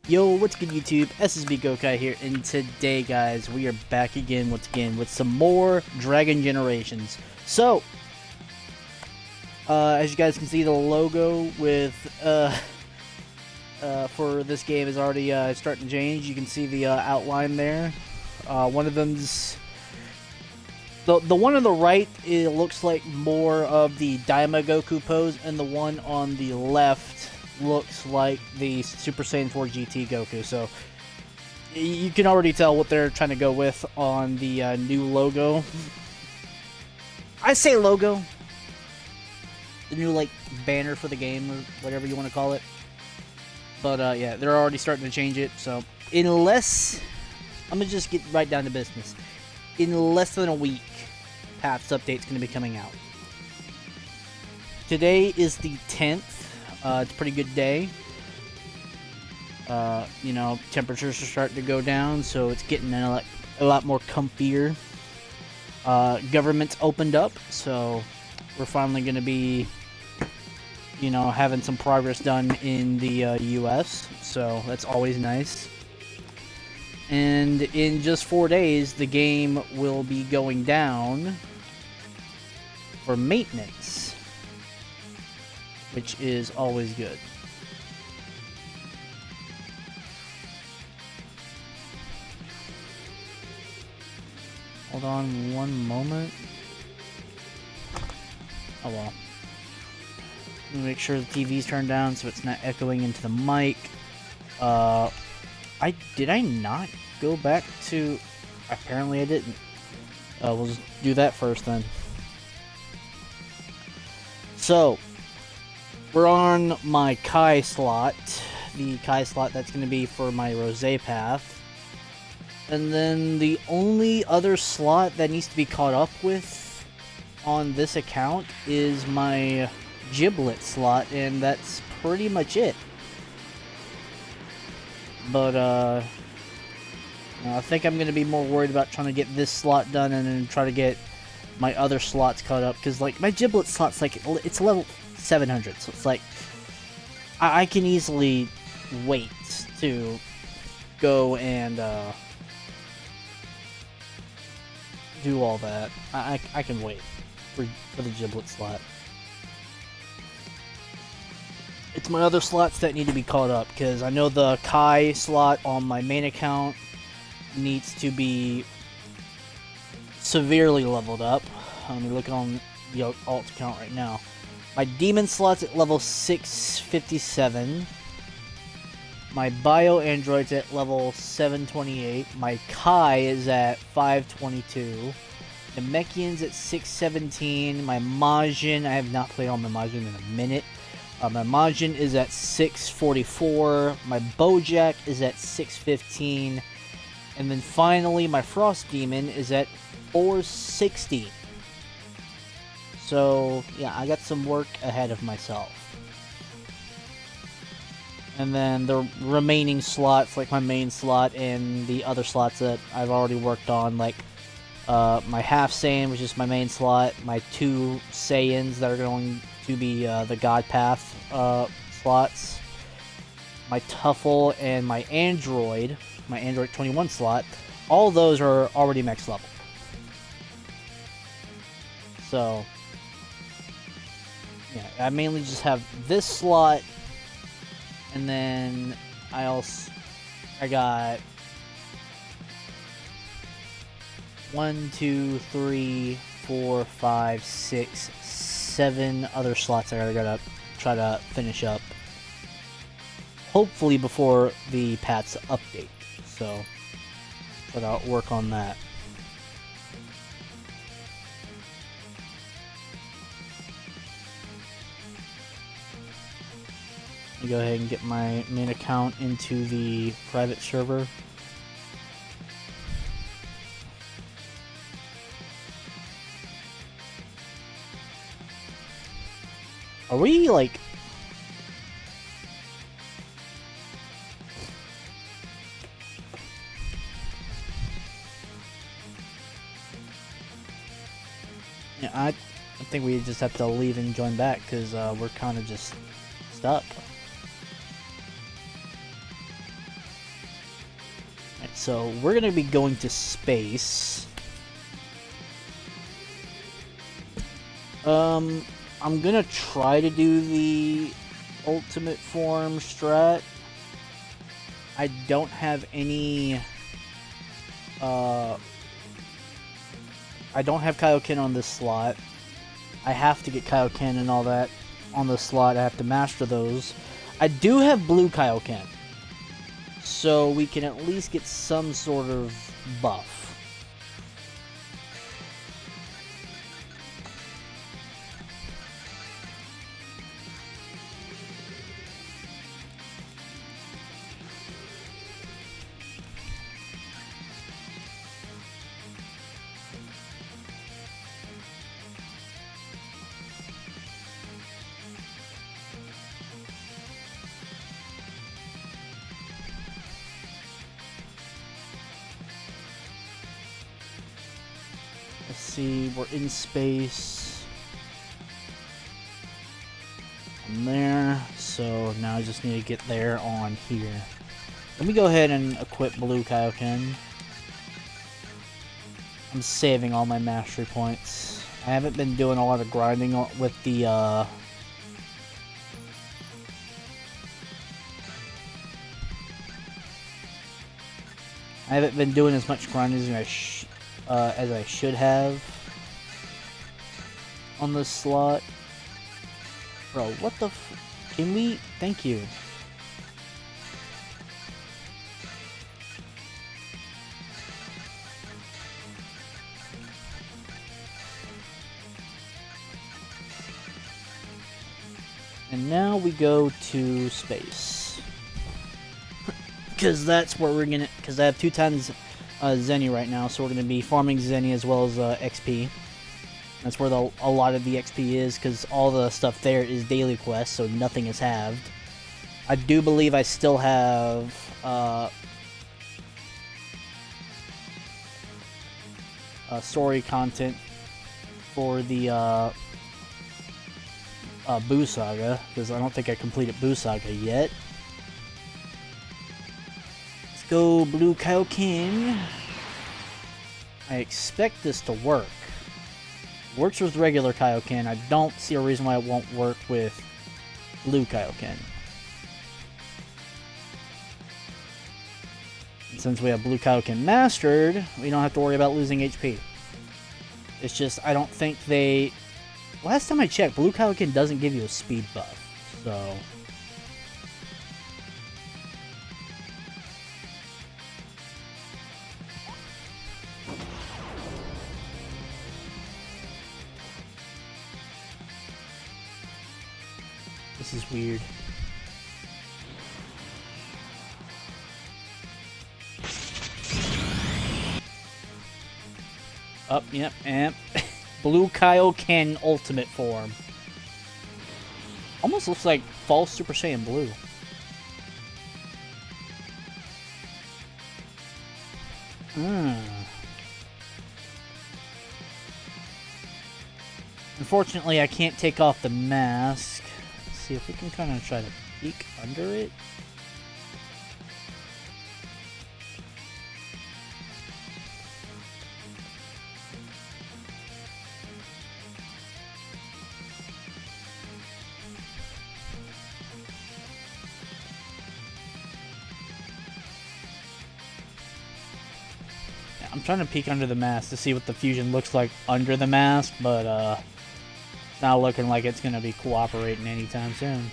Yo, what's good YouTube? SSB Gokai here, and today guys, we are back again once again with some more Dragon Generations. So, as you guys can see, the logo with, for this game is already, starting to change. You can see the, outline there. One of them's, the one on the right, it looks like more of the Daima Goku pose, and the one on the left looks like the Super Saiyan 4 GT Goku, so you can already tell what they're trying to go with on the new logo. I say logo. The new, like, banner for the game, or whatever you want to call it. But, yeah, they're already starting to change it, so unless... I'm going to just get right down to business. In less than a week, Path's update's going to be coming out. Today is the 10th. It's a pretty good day. You know, temperatures are starting to go down, so it's getting a lot more comfier. Government's opened up, so we're finally going to be, you know, having some progress done in the US, so that's always nice. And in just 4 days, the game will be going down for maintenance, which is always good. Hold on one moment. Oh well. Let me make sure the TV's turned down so it's not echoing into the mic. Did I not go back to... Apparently I didn't. We'll just do that first then. So, we're on my Kai slot. The Kai slot that's going to be for my Rosé Path. And then the only other slot that needs to be caught up with on this account is my Giblet slot, and that's pretty much it. But, I think I'm going to be more worried about trying to get this slot done and then try to get my other slots caught up. Because, like, my Giblet slot's, like, it's level 700, so it's like, I can easily wait to go and, do all that. I can wait for the Giblet slot. It's my other slots that need to be caught up, because I know the Kai slot on my main account needs to be severely leveled up. Let me look on the alt account right now. My Demon slot's at level 657. My Bio Android's at level 728. My Kai is at 522. The Mechian's at 617. My Majin, I have not played on my Majin in a minute. My Majin is at 644. My Bojack is at 615. And then finally, my Frost Demon is at 460. So, yeah, I got some work ahead of myself. And then the remaining slots, like my main slot and the other slots that I've already worked on, like my Half Saiyan, which is my main slot, my 2 Saiyans that are going to be the God Path slots, my Tuffle, and my Android 21 slot, all those are already max level. So, yeah, I mainly just have this slot, and then I got 1, 2, 3, 4, 5, 6, 7 other slots I gotta try to finish up. Hopefully before the Path's update. So, gotta work on that. Let me go ahead and get my main account into the private server. Are we, like... Yeah, I think we just have to leave and join back, because we're kind of just stuck. So we're gonna be going to space. I'm gonna try to do the ultimate form strat. I don't have any, I don't have Kaioken on this slot. I have to get Kaioken and all that on the slot. I have to master those. I do have blue Kaioken, so we can at least get some sort of buff. Let's see, we're in space. I'm there, so now I just need to get there on here. Let me go ahead and equip blue Kaioken. I'm saving all my mastery points. I haven't been doing a lot of grinding with the, I haven't been doing as much grinding as I should have on this slot. Bro, what the can we... Thank you. And now we go to space. Because that's where we're gonna... Because I have 2 times Zenny right now, so we're gonna be farming Zenny as well as XP. That's where a lot of the XP is, because all the stuff there is daily quests, so nothing is halved. I do believe I still have story content for the Boo Saga, because I don't think I completed Boo Saga yet. Let's go Blue Kaioken. I expect this to work. Works with regular Kaioken. I don't see a reason why it won't work with Blue Kaioken. And since we have Blue Kaioken mastered, we don't have to worry about losing HP. It's just, I don't think they... Last time I checked, Blue Kaioken doesn't give you a speed buff, so... This is weird. Up, yep, and Blue Kaioken ultimate form. Almost looks like false Super Saiyan Blue. Unfortunately, I can't take off the mask. Let's see if we can kind of try to peek under it. I'm trying to peek under the mask to see what the fusion looks like under the mask, but it's not looking like it's going to be cooperating anytime soon.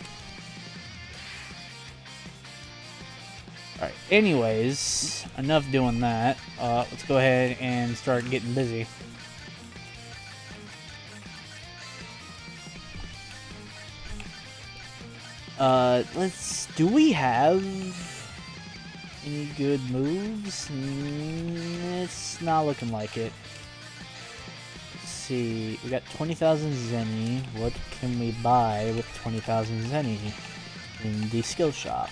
Alright, anyways, enough doing that. Let's go ahead and start getting busy. Do we have any good moves? It's not looking like it. Let's see. We got 20,000 Zenny. What can we buy with 20,000 Zenny in the skill shop?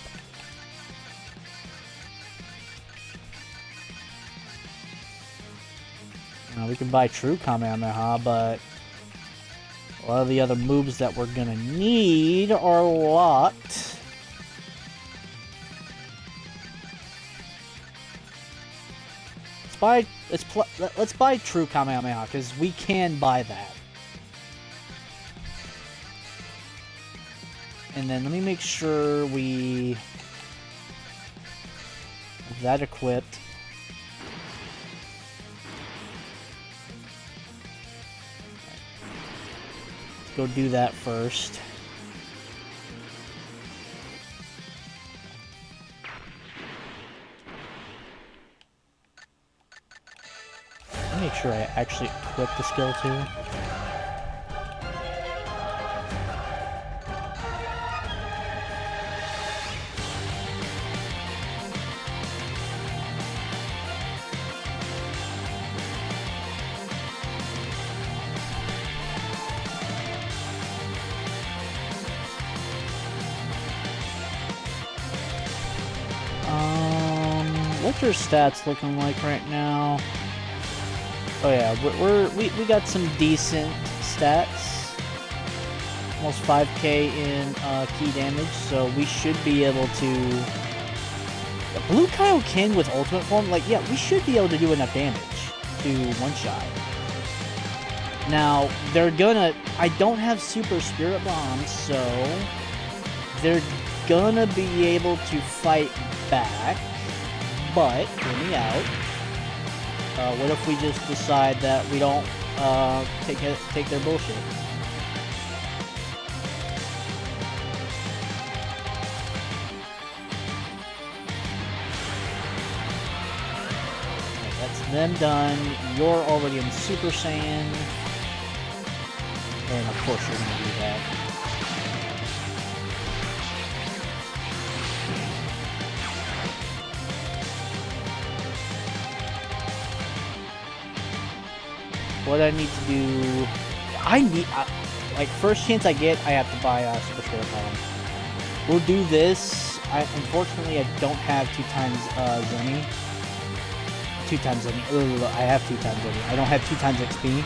We can buy True Kamehameha, but a lot of the other moves that we're gonna need are locked. let's buy True Kamehameha, because we can buy that. And then let me make sure we have that equipped. Let's go do that first. Make sure I actually equip the skill too. What's your stats looking like right now? Oh yeah, we got some decent stats. Almost 5k in key damage, so we should be able to... Blue Kaioken with ultimate form, like, yeah, we should be able to do enough damage to one-shot. Now, they're gonna... I don't have Super Spirit Bombs, so... They're gonna be able to fight back, but, hear me out. What if we just decide that we don't take their bullshit? Right, that's them done. You're already in Super Saiyan. And of course you're going to do that. What I need to do... like, first chance I get, I have to buy a Super Spirit Bomb. We'll do this. Unfortunately, I don't have 2x Zenny. 2x Zenny. I have 2x Zenny. I don't have 2x XP.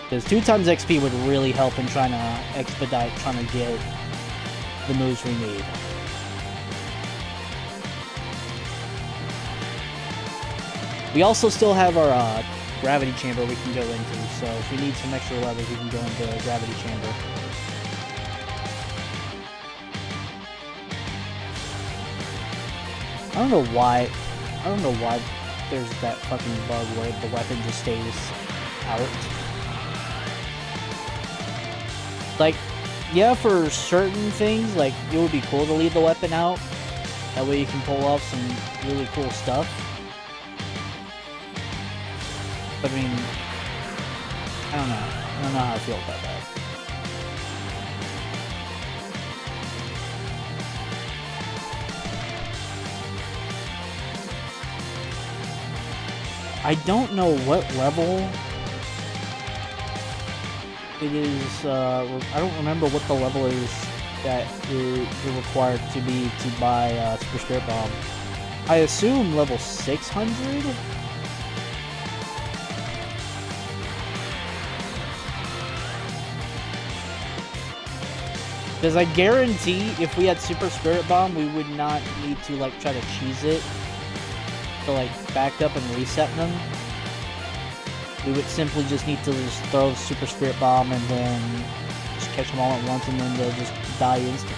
Because 2x XP would really help in trying to expedite, trying to get the moves we need. We also still have our gravity chamber we can go into, so if we need some extra levels, we can go into the gravity chamber. I don't know why there's that fucking bug where the weapon just stays out. Like, yeah, for certain things, like, it would be cool to leave the weapon out. That way you can pull off some really cool stuff. But I mean, I don't know. I don't know how I feel about that. I don't know what level it is. I don't remember what the level is that you're required to be to buy Super Spirit Bomb. I assume level 600? Because I guarantee if we had Super Spirit Bomb, we would not need to, like, try to cheese it to, like, back up and reset them. We would simply just need to just throw the Super Spirit Bomb and then just catch them all at once, and then they'll just die instantly.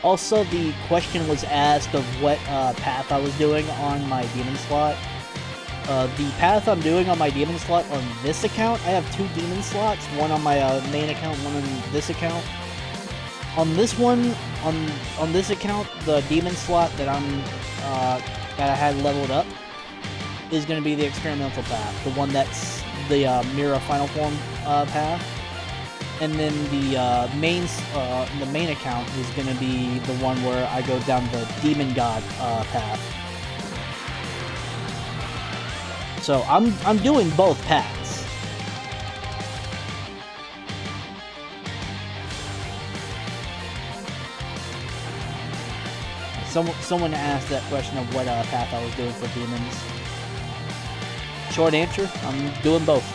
Also, the question was asked of what path I was doing on my demon slot. The path I'm doing on my demon slot on this account, I have 2 demon slots, one on my main account, one on this account. On this one, on this account, the demon slot that that I had leveled up is going to be the experimental path, the one that's the Mira Final Form path. And then the main account is going to be the one where I go down the Demon God path. So I'm doing both paths. Someone asked that question of what path I was doing for demons. Short answer, I'm doing both.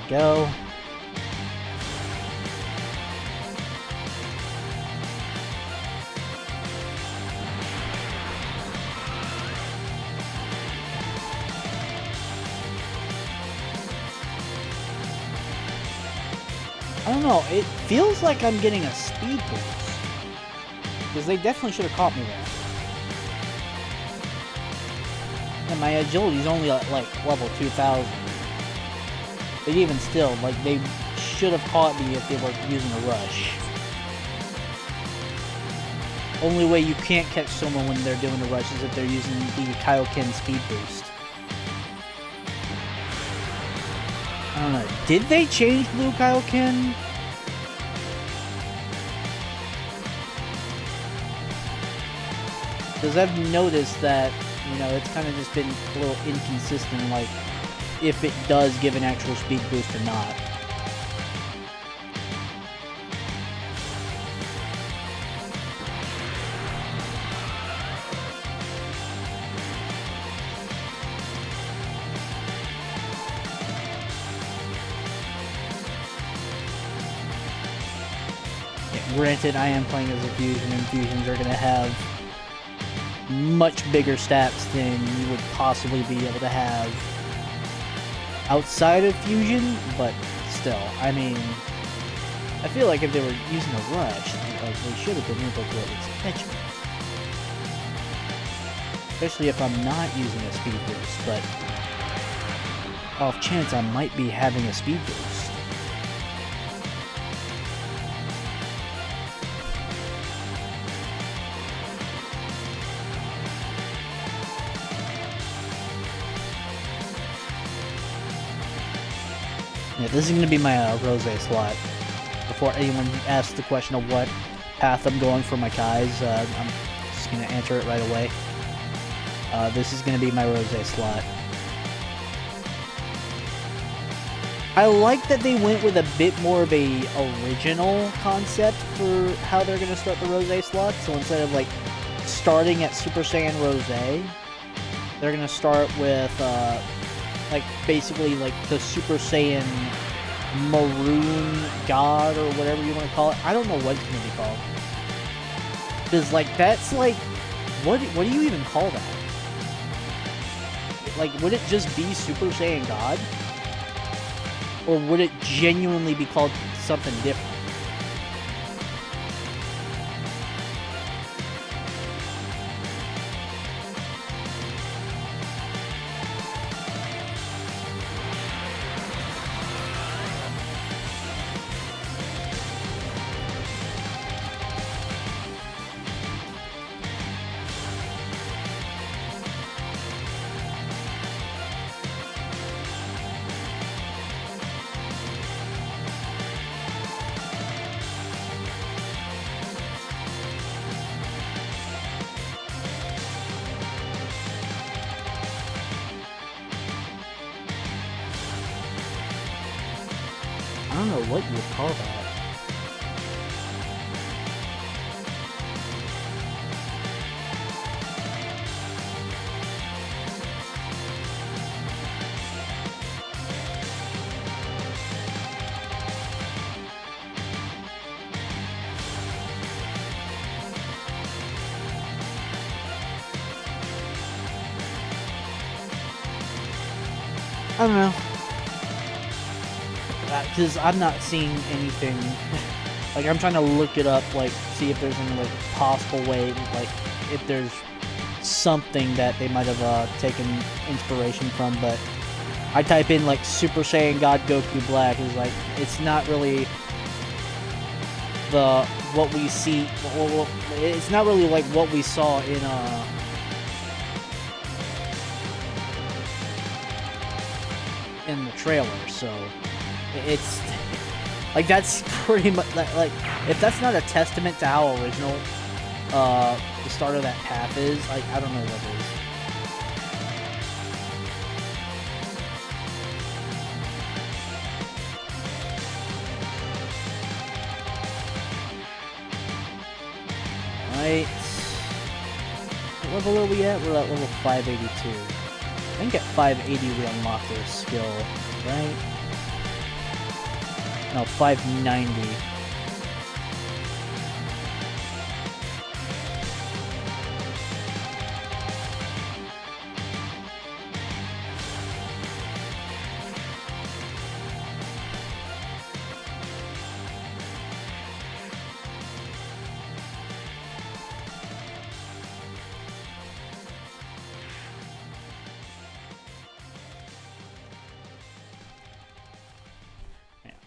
Go. I don't know, it feels like I'm getting a speed boost. Because they definitely should have caught me there. And my agility's only at like level 2000. But even still, like, they should have caught me if they were using a rush. Only way you can't catch someone when they're doing a rush is if they're using the Kaioken speed boost. I don't know. Did they change Blue Kaioken? Because I've noticed that, you know, it's kind of just been a little inconsistent, like, if it does give an actual speed boost or not. Yeah, granted, I am playing as a fusion, and fusions are going to have much bigger stats than you would possibly be able to have outside of fusion, but still, I mean, I feel like if they were using a rush, like, they should have been able to at least catch me. Especially if I'm not using a speed boost, but off chance I might be having a speed boost. Yeah, this is going to be my Rosé slot. Before anyone asks the question of what path I'm going for my Kais, I'm just going to answer it right away. This is going to be my Rosé slot. I like that they went with a bit more of a original concept for how they're going to start the Rosé slot. So instead of like starting at Super Saiyan Rosé, they're going to start with like basically like the Super Saiyan Maroon God or whatever you want to call it. I don't know what it's going to be called. Because like that's like, what do you even call that? Like, would it just be Super Saiyan God? Or would it genuinely be called something different? I don't know what you would call that. I don't know. Because I'm not seeing anything. Like, I'm trying to look it up, like, see if there's any, like, possible way, like, if there's something that they might have taken inspiration from, but I type in like Super Saiyan God Goku Black, is like it's not really the what we see. Well, it's not really like what we saw in the trailer. So it's like that's pretty much like if that's not a testament to how original the start of that path is, like I don't know what is. Right. What level are we at? We're at level 582. I think at 580 we unlock their skill, right? No, 590.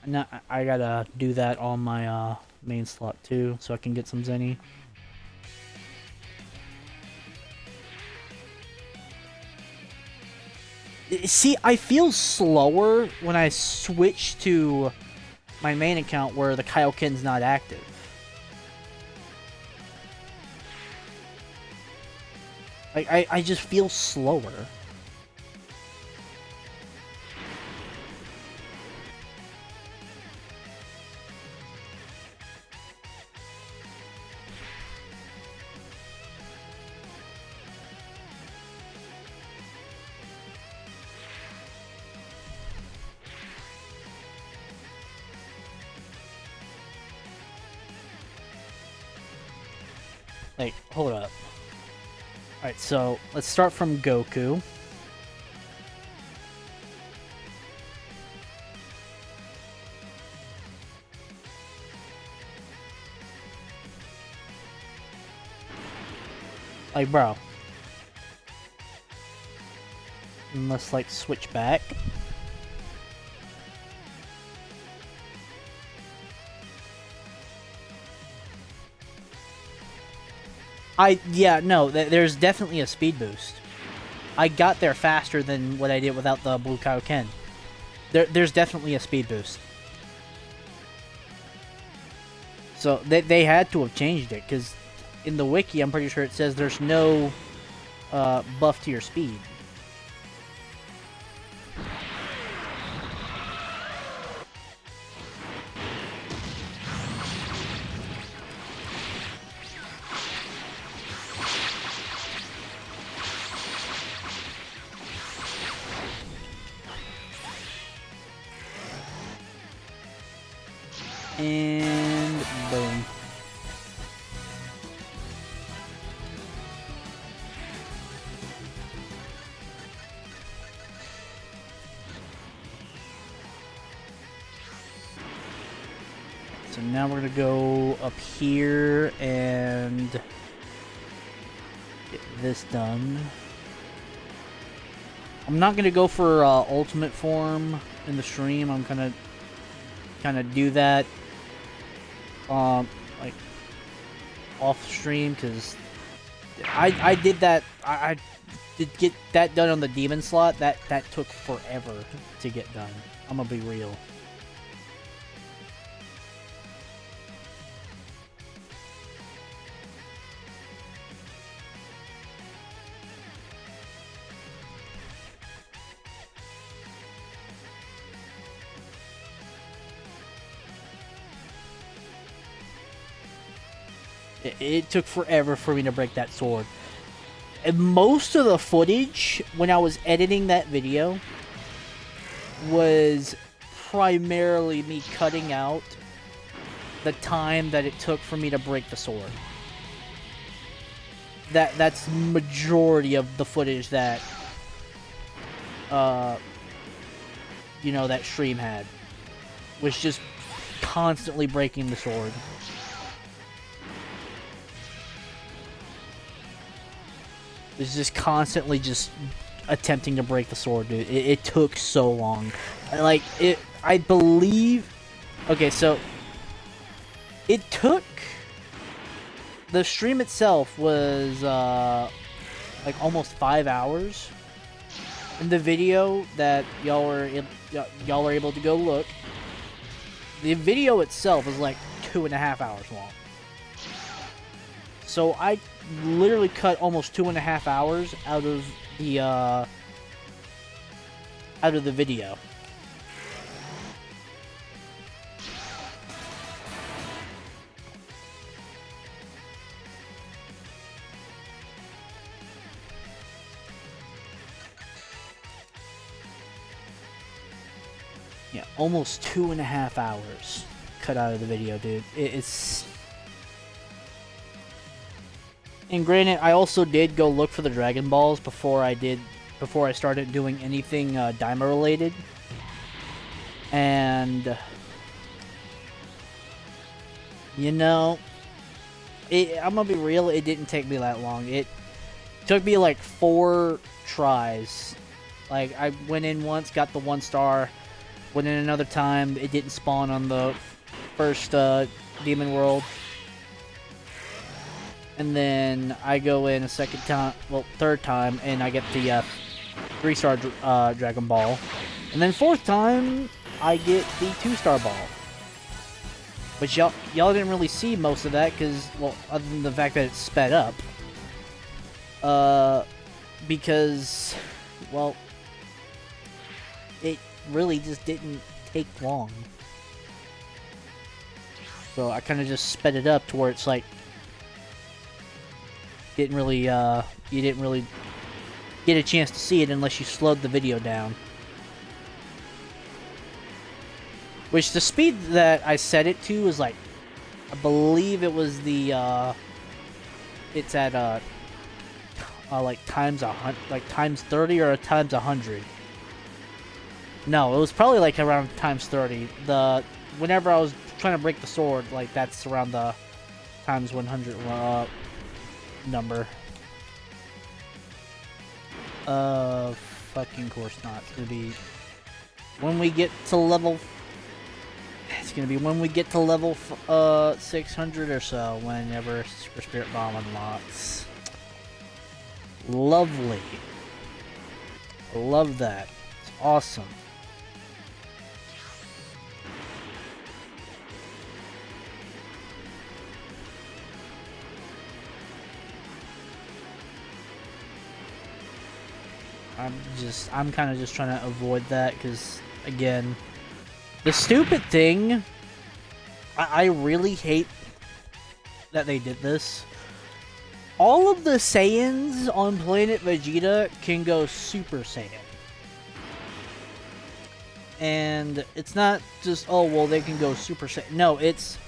Now, I gotta do that on my main slot too, so I can get some Zenny. See, I feel slower when I switch to my main account where the Kaioken's not active. I just feel slower. Like, hold up. Alright, so let's start from Goku. Like, bro. Let's, like, switch back. Yeah, no, there's definitely a speed boost. I got there faster than what I did without the Blue Kaioken. There's definitely a speed boost. So, they had to have changed it, because in the wiki, I'm pretty sure it says there's no buff to your speed. And boom. So now we're gonna go up here and get this done. I'm not gonna go for ultimate form in the stream. I'm gonna kind of do that like off stream, because I did that. I did get that done on the demon slot. That took forever to get done. I'm gonna be real. It took forever for me to break that sword. And most of the footage when I was editing that video was primarily me cutting out the time that it took for me to break the sword. That's majority of the footage that you know, that stream had, was just constantly breaking the sword. It's just constantly just attempting to break the sword, dude. It took so long. Like, I believe... Okay, so... It took... The stream itself was, like, almost 5 hours. In the video that y'all are able to go look, the video itself is like 2.5 hours long. So I literally cut almost 2.5 hours out of the video. Yeah, almost 2.5 hours cut out of the video, dude. It's... And granted, I also did go look for the Dragon Balls before I started doing anything Daima related. And... You know... I'm gonna be real, it didn't take me that long. It took me like 4 tries. Like, I went in once, got the 1 star... Went in another time, it didn't spawn on the first Demon World. And then I go in a second time, well, third time, and I get the 3-star Dragon Ball. And then 4th time, I get the 2-star ball. But y'all didn't really see most of that, because, well, other than the fact that it's sped up. Because, well, it really just didn't take long. So I kind of just sped it up to where it's like you didn't really get a chance to see it unless you slowed the video down. Which the speed that I set it to is like, I believe it was the it's at like times 30 or times 100. No, it was probably like around times 30. Whenever I was trying to break the sword, like that's around the times 100 number. Fucking course not. It's gonna be when we get to level. It's gonna be when we get to level 600 or so. Whenever Super Spirit Bomb unlocks. Lovely. Love that. It's awesome. I'm kind of just trying to avoid that because, again, the stupid thing, I really hate that they did this. All of the Saiyans on Planet Vegeta can go Super Saiyan. And it's not just, oh, well, they can go Super Saiyan. No, it's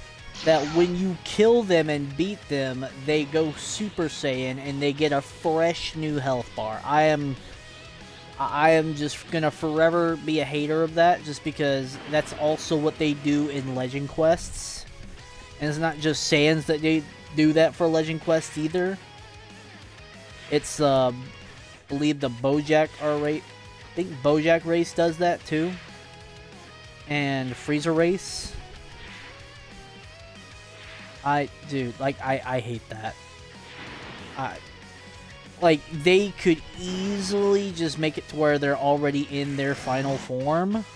that when you kill them and beat them, they go Super Saiyan and they get a fresh new health bar. I am just gonna forever be a hater of that, just because that's also what they do in Legend Quests. And it's not just Saiyans that they do that for Legend Quests either. It's, I believe the Bojack race. I think Bojack race does that too. And Frieza race. Dude, like, I hate that. Like, they could easily just make it to where they're already in their final form.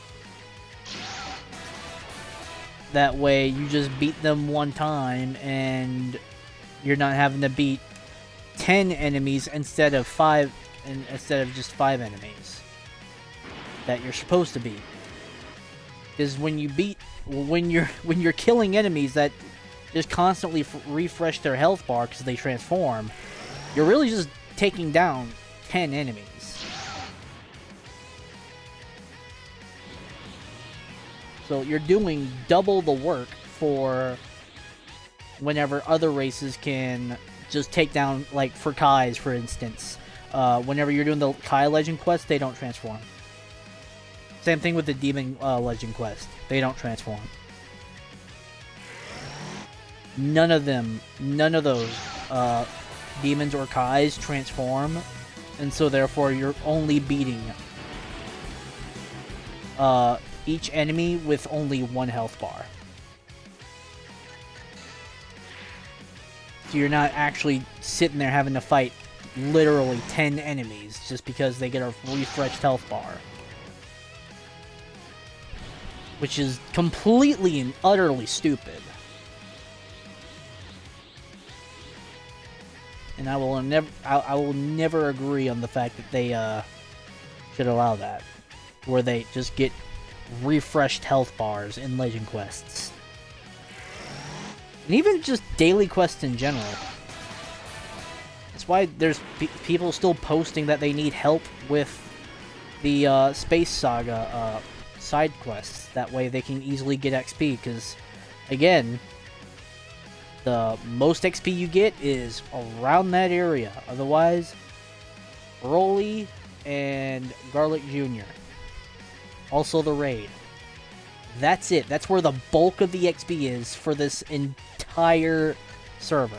That way, you just beat them one time, and you're not having to beat 10 enemies instead of 5, instead of just 5 enemies that you're supposed to beat. Because when you're killing enemies that just constantly refresh their health bar because they transform, you're really just taking down 10 enemies. So you're doing double the work for whenever other races can just take down, like for Kai's, for instance. Whenever you're doing the Kai Legend Quest, they don't transform. Same thing with the Demon Legend Quest. They don't transform. None of those demons or Kais transform And so therefore you're only beating each enemy with only 1 health bar. So you're not actually sitting there having to fight literally 10 enemies just because they get a refreshed health bar. Which is completely and utterly stupid. And I will never agree on the fact that they should allow that, where they just get refreshed health bars in Legend quests, and even just daily quests in general. That's why there's people still posting that they need help with the Space Saga side quests. That way they can easily get XP, because again, the most XP you get is around that area. Otherwise, Broly and Garlic Jr. Also the raid. That's it. That's where the bulk of the XP is for this entire server.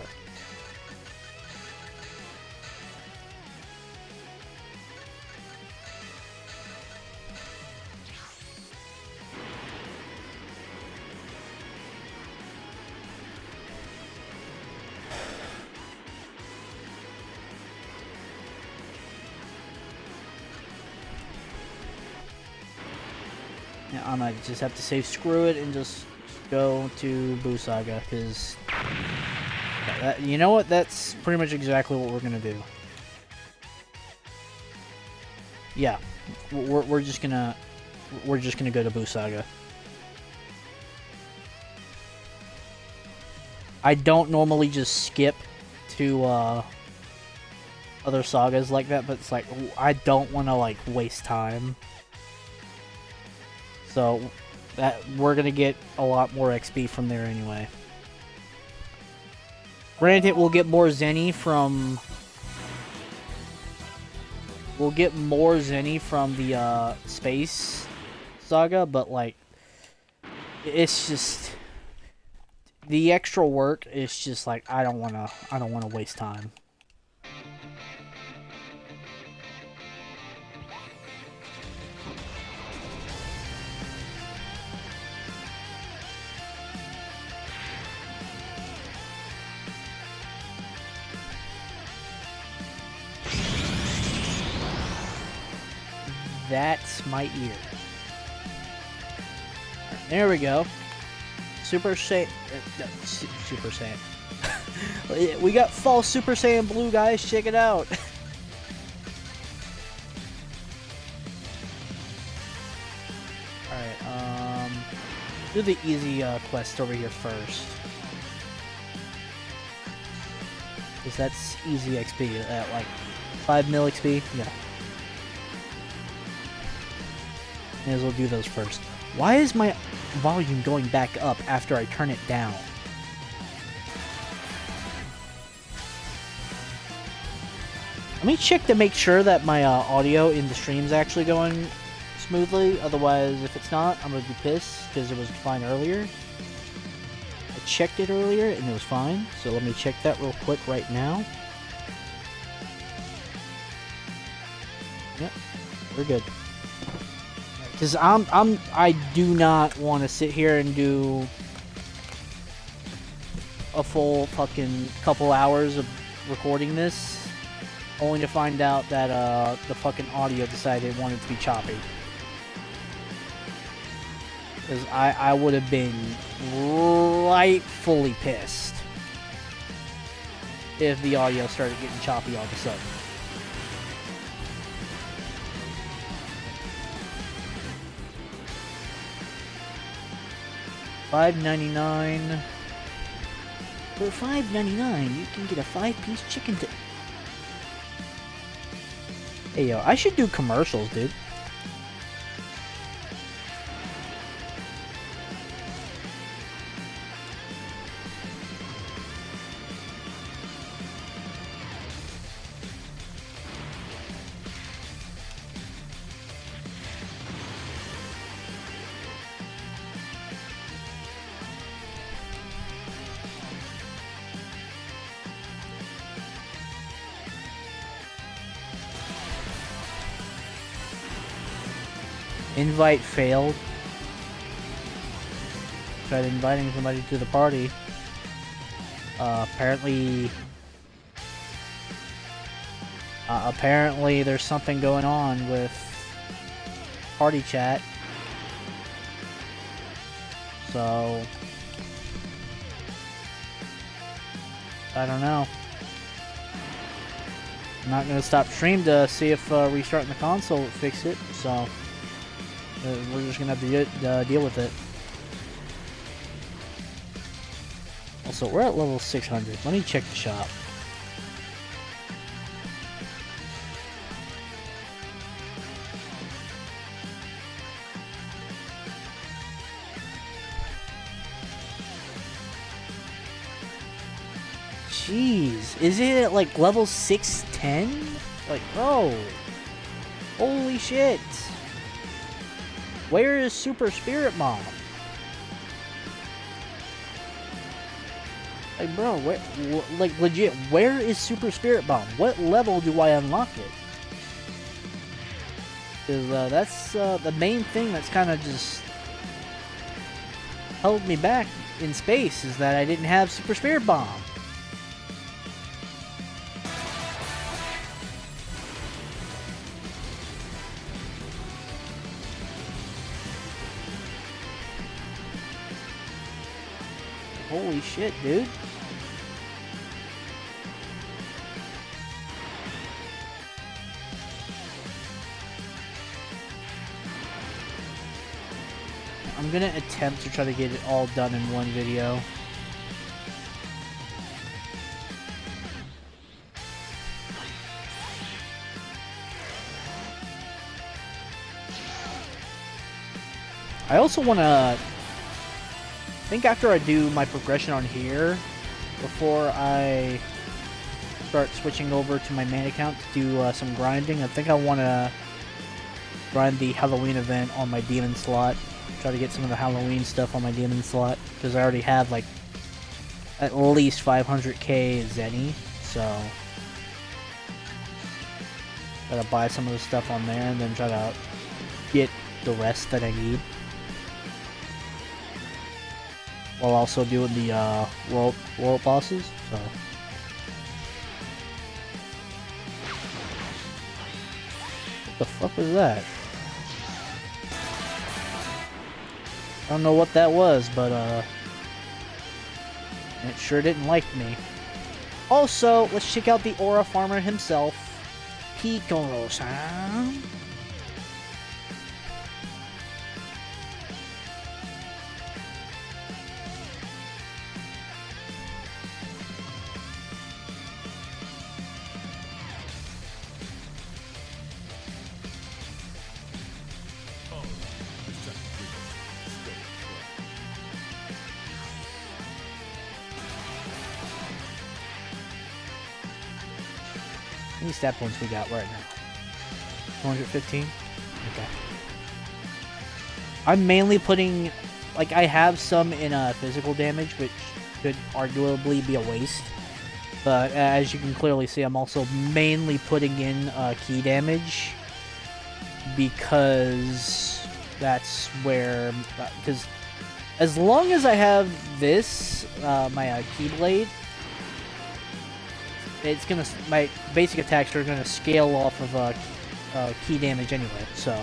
I might just have to say screw it and just go to Boo Saga, because you know what? That's pretty much exactly what we're gonna do. Yeah, we're just gonna go to Boo Saga. I don't normally just skip to other sagas like that, but it's like I don't want to like waste time. So that we're gonna get a lot more XP from there anyway. Granted, we'll get more Zenny from the Space Saga, but like it's just the extra work is just like I don't wanna waste time. That's my ear. There we go. Super Saiyan. Super Saiyan. We got false Super Saiyan Blue, guys. Check it out. Alright, do the easy quest over here first. Because that's easy XP at like 5 mil XP. Yeah. May as well do those first. Why is my volume going back up after I turn it down? Let me check to make sure that my audio in the stream's actually going smoothly. Otherwise, if it's not, I'm going to be pissed because it was fine earlier. I checked it earlier and it was fine. So let me check that real quick right now. Yep, we're good. Because I do not want to sit here and do a full fucking couple hours of recording this, only to find out that the fucking audio decided it wanted to be choppy. Because I would have been rightfully pissed if the audio started getting choppy all of a sudden. $5.99. For $5.99, you can get a 5-piece chicken. Hey yo, I should do commercials, dude. Invite failed. Tried inviting somebody to the party. Apparently there's something going on with party chat. So I don't know. I'm not gonna stop stream to see if restarting the console will fix it. So we're just gonna have to deal with it. Also, we're at level 600. Let me check the shop. Jeez, is it at like level 610? Like, bro. Holy shit. Where is Super Spirit Mom? Like, bro, like, legit, where is Super Spirit Bomb? What level do I unlock it? Because, that's, the main thing that's kind of just held me back in space, is that I didn't have Super Spirit Bomb. Holy shit, dude. I'm gonna attempt to try to get it all done in one video. I also want to... I think after I do my progression on here, before I start switching over to my main account to do some grinding, I think I want to grind the Halloween event on my demon slot. Try to get some of the Halloween stuff on my demon slot, because I already have like at least 500k Zenny, so gotta buy some of the stuff on there and then try to get the rest that I need, while also doing the world bosses. So what the fuck was that? I don't know what that was, but it sure didn't like me. Also, let's check out the Aura Farmer himself, Piccolo-san. How many stat points we got right now? 415? Okay. I'm mainly putting... like, I have some in physical damage, which could arguably be a waste. But as you can clearly see, I'm also mainly putting in key damage. Because that's where... because as long as I have this, my Keyblade, it's gonna, my basic attacks are gonna scale off of key damage anyway. So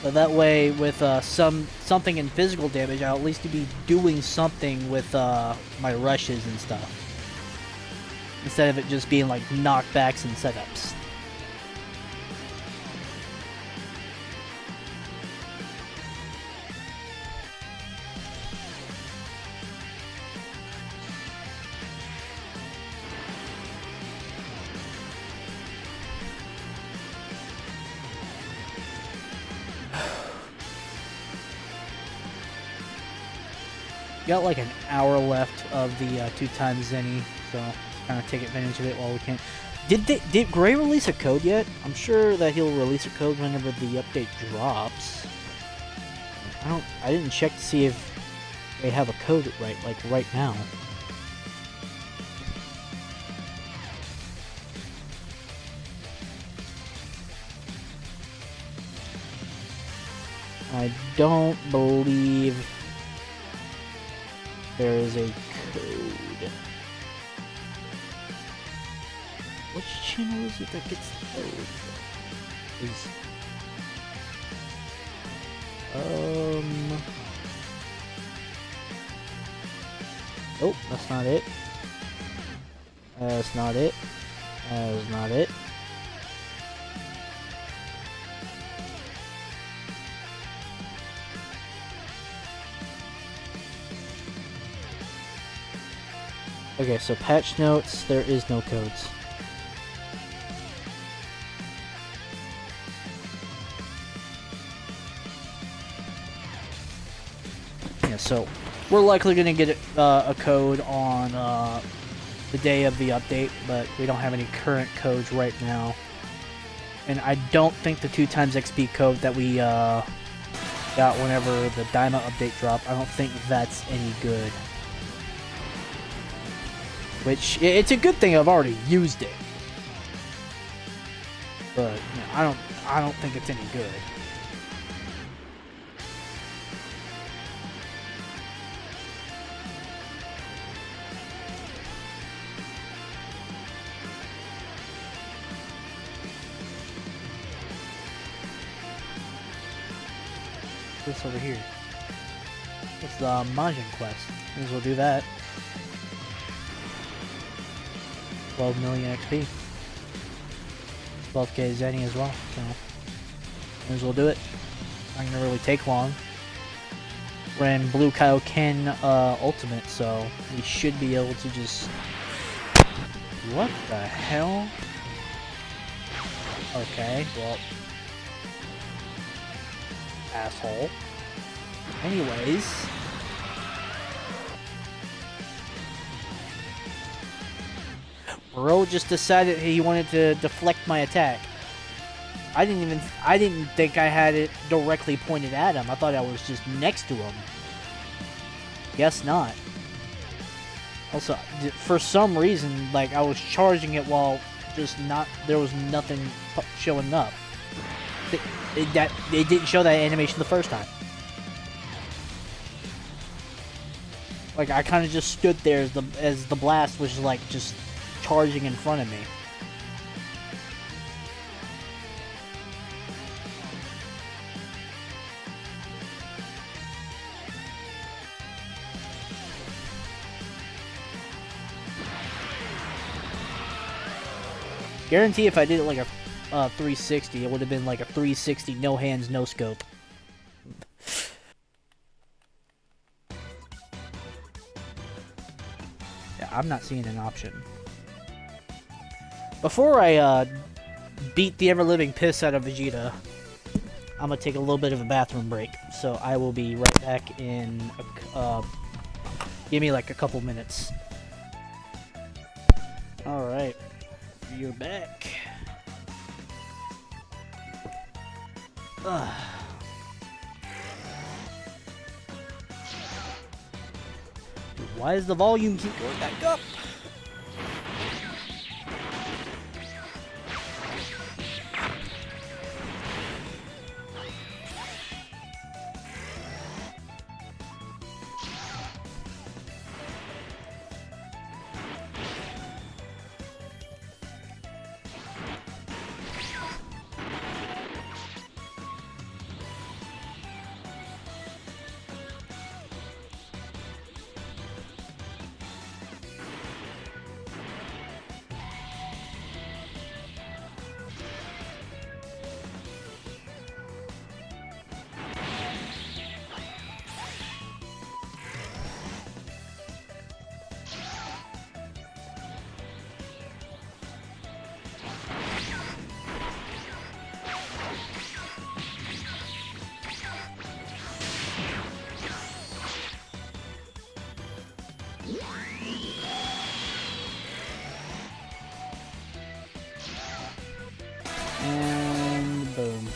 but that way, with something in physical damage, I'll at least be doing something with my rushes and stuff, instead of it just being like knockbacks and setups. Got like an hour left of the 2x Zenny, so let's kind of take advantage of it while we can. Did Gray release a code yet? I'm sure that he'll release a code whenever the update drops. I didn't check to see if they have a code right now. I don't believe there is a code. Which channel is it that gets the code? Nope, that's not it. That's not it. That's not it. Okay, so patch notes, there is no codes. Yeah, so we're likely going to get a code on the day of the update, but we don't have any current codes right now. And I don't think the 2x XP code that we got whenever the Daima update dropped, I don't think that's any good. Which, it's a good thing I've already used it. But, you know, I don't think it's any good. What's this over here? It's the Majin quest. May as well do that. 12 million XP. 12k Zenny as well, so may as well do it. Not gonna really take long. We're in Blue Kaioken Ultimate, so we should be able to just... What the hell? Okay, well... Asshole. Anyways... Bro just decided he wanted to deflect my attack. I didn't think I had it directly pointed at him. I thought I was just next to him. Guess not. Also, for some reason, like, I was charging it while just not, there was nothing showing up. It didn't show that animation the first time. Like, I kind of just stood there as the blast was like just charging in front of me. Guarantee if I did it like a 360, it would have been like a 360 no hands, no scope. Yeah, I'm not seeing an option. Before I beat the ever-living piss out of Vegeta, I'm gonna take a little bit of a bathroom break. So I will be right back in. Give me like a couple minutes. All right, you're back. Why does the volume keep going back up? And boom.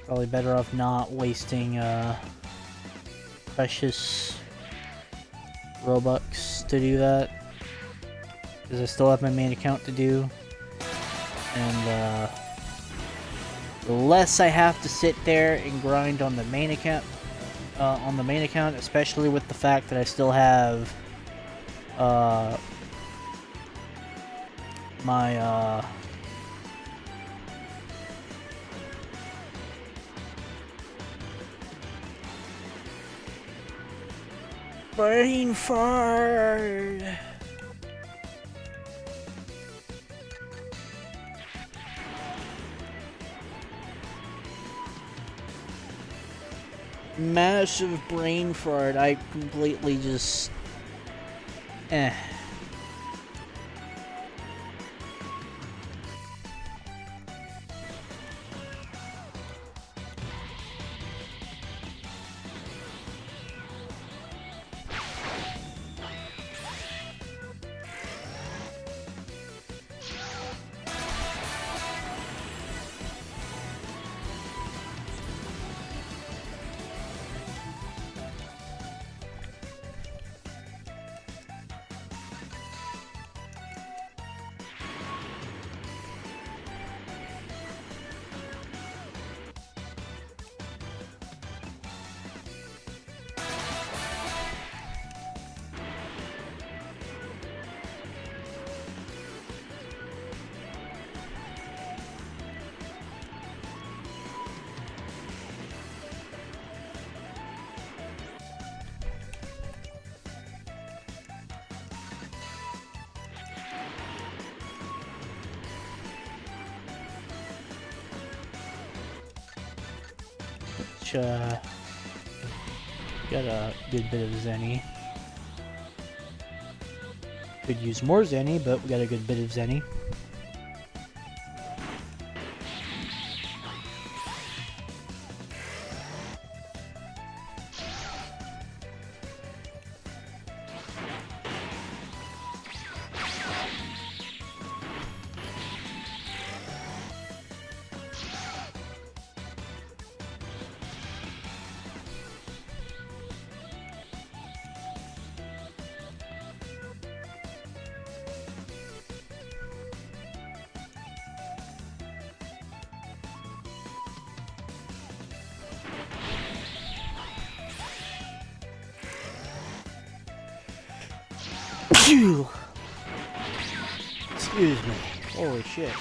Probably better off not wasting precious Robux to do that, because I still have my main account to do, and the less I have to sit there and grind on the main account, especially with the fact that I still have my brain fart. Massive brain fart. I completely just got a good bit of Zenny. Could use more Zenny, but we got a good bit of Zenny. Phew. Excuse me. Holy shit.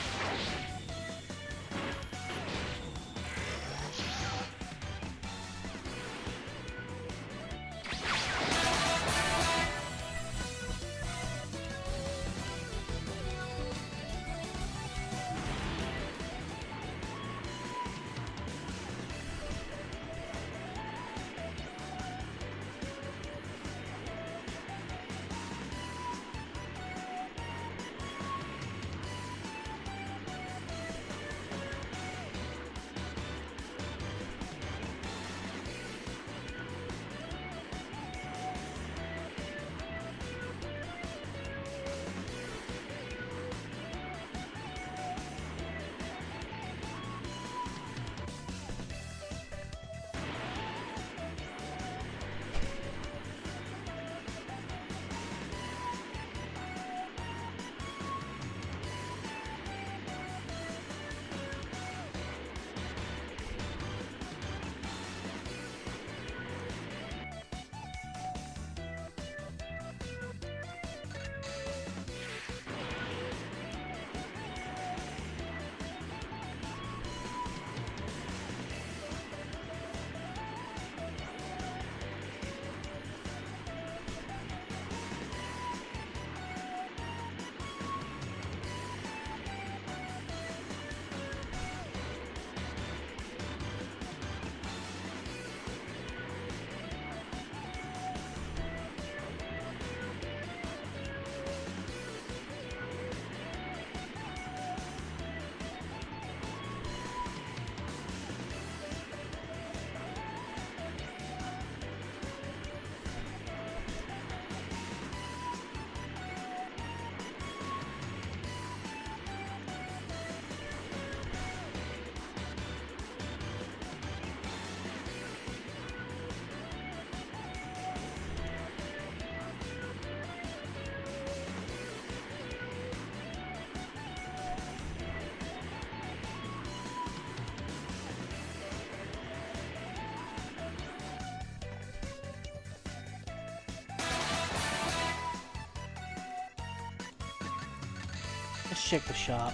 Let's check the shop.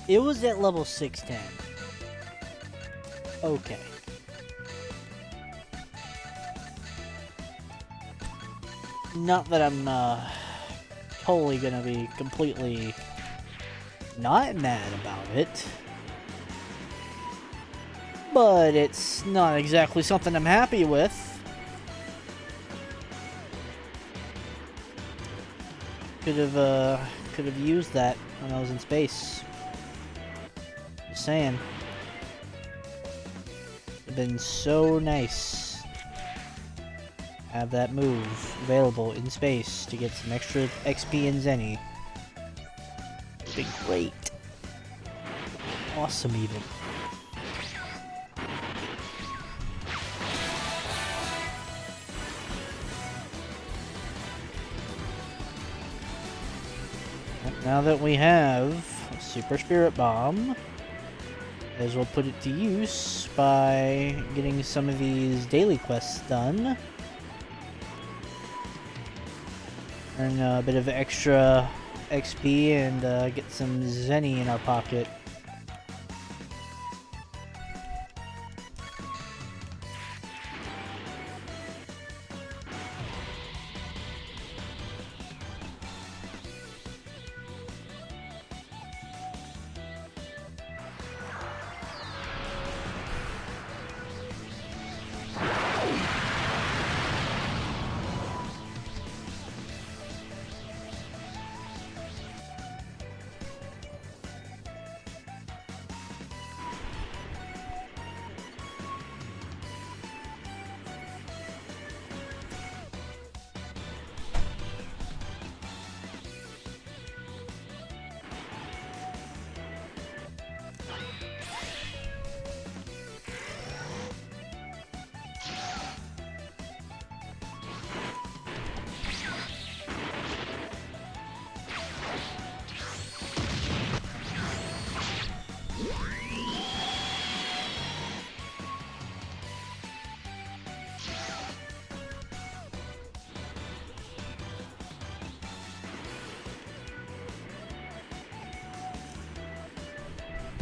It was at level 610. Okay. Not that I'm totally gonna be completely not mad about it, but it's not exactly something I'm happy with. Could have used that when I was in space. Just saying. It'd been so nice. Have that move available in space to get some extra XP and Zenny. It'd be great. Awesome, even. Now that we have a Super Spirit Bomb, may as well put it to use by getting some of these daily quests done. Earn a bit of extra XP and get some Zenny in our pocket.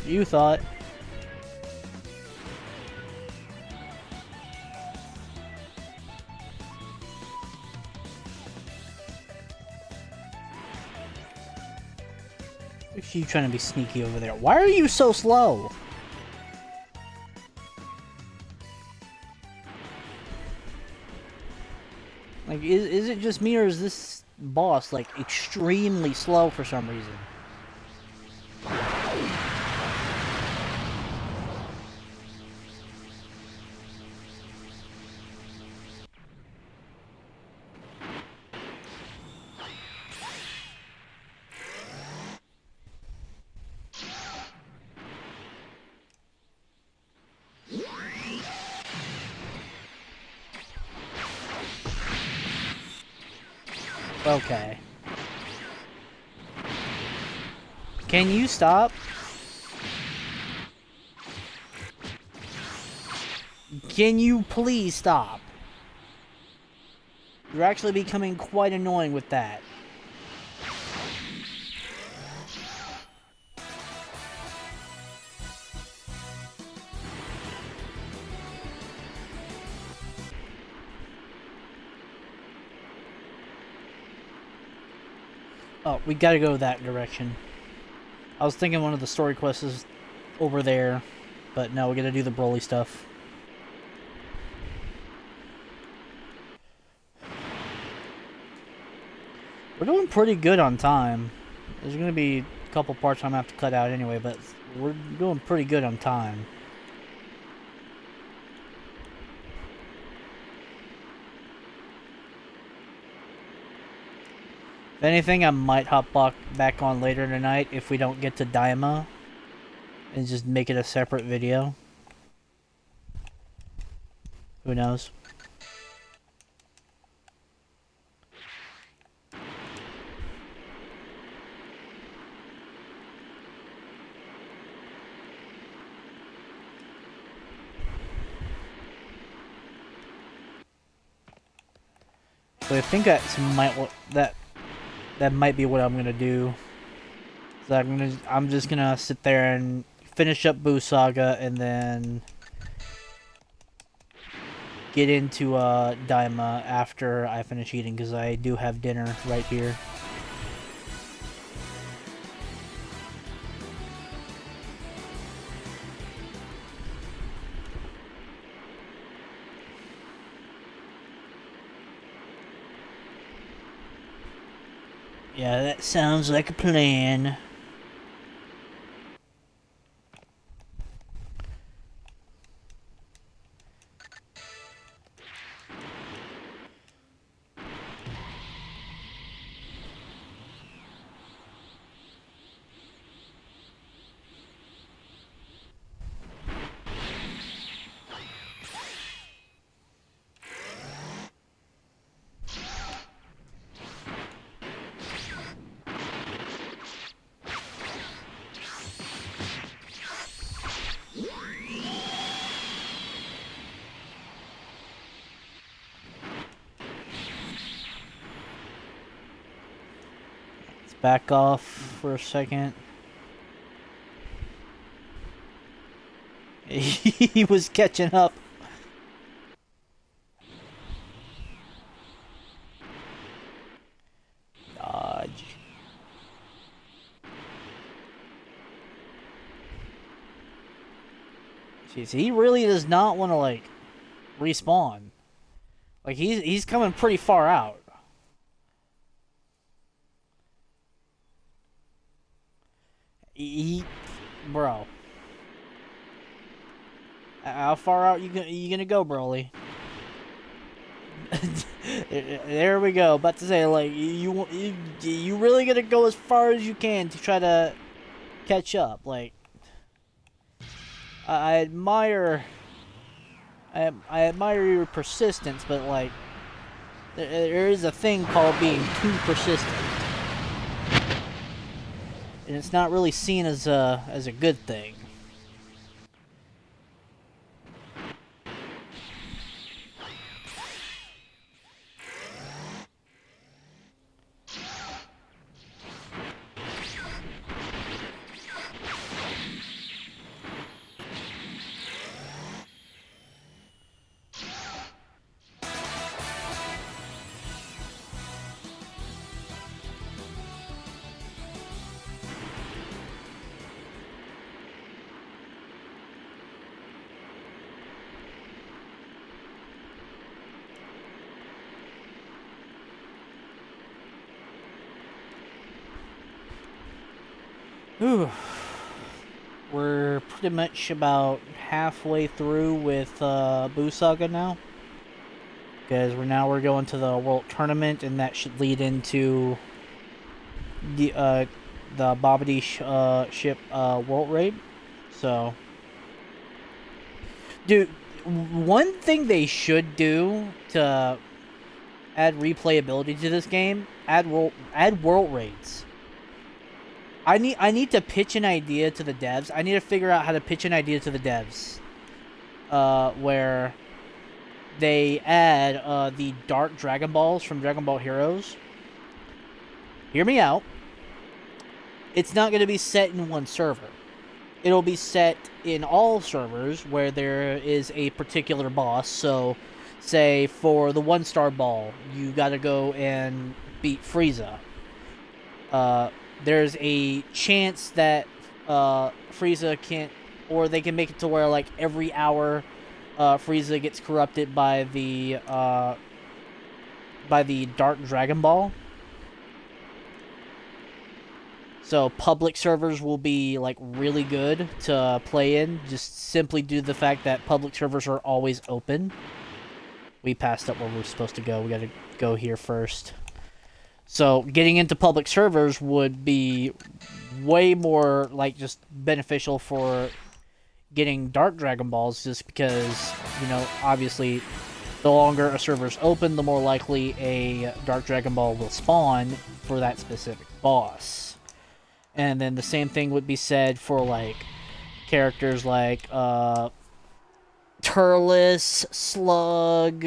You thought. Look at you trying to be sneaky over there. Why are you so slow? Like, is it just me, or is this boss, like, extremely slow for some reason? Okay. Can you stop? Can you please stop? You're actually becoming quite annoying with that. Oh, we gotta go that direction. I was thinking one of the story quests is over there, but no, we gotta do the Broly stuff. We're doing pretty good on time. There's gonna be a couple parts I'm gonna have to cut out anyway, but we're doing pretty good on time. If anything, I might hop back on later tonight if we don't get to Daima, and just make it a separate video. Who knows? So I think that might be what I'm gonna do. So I'm just gonna sit there and finish up Boo Saga and then get into Daima after I finish eating, because I do have dinner right here. Yeah, that sounds like a plan. Let's back off for a second. He was catching up. Dodge. Jeez, he really does not want to, like, respawn. Like, he's coming pretty far out. Bro. How far out you gonna go, Broly? There we go. About to say, like, you really gonna go as far as you can to try to catch up. Like, I admire your persistence, but like, there is a thing called being too persistent, and it's not really seen as a good thing. Ooh. We're pretty much about halfway through with Boo Saga now, because we're going to the World Tournament, and that should lead into the Babidi ship World Raid. So, dude, one thing they should do to add replayability to this game, add world raids. I need to pitch an idea to the devs. I need to figure out how to pitch an idea to the devs. Where they add the Dark Dragon Balls from Dragon Ball Heroes. Hear me out. It's not going to be set in one server. It'll be set in all servers where there is a particular boss. So, say for the 1-star ball, you got to go and beat Frieza. There's a chance that Frieza can't, or they can make it to where, like, every hour Frieza gets corrupted by the Dark Dragon Ball. So public servers will be, like, really good to play in, just simply due to the fact that public servers are always open. We passed up where we're supposed to go. We gotta go here first. So getting into public servers would be way more, like, just beneficial for getting Dark Dragon Balls, just because, you know, obviously the longer a server's open, the more likely a Dark Dragon Ball will spawn for that specific boss. And then the same thing would be said for, like, characters like Turles, Slug,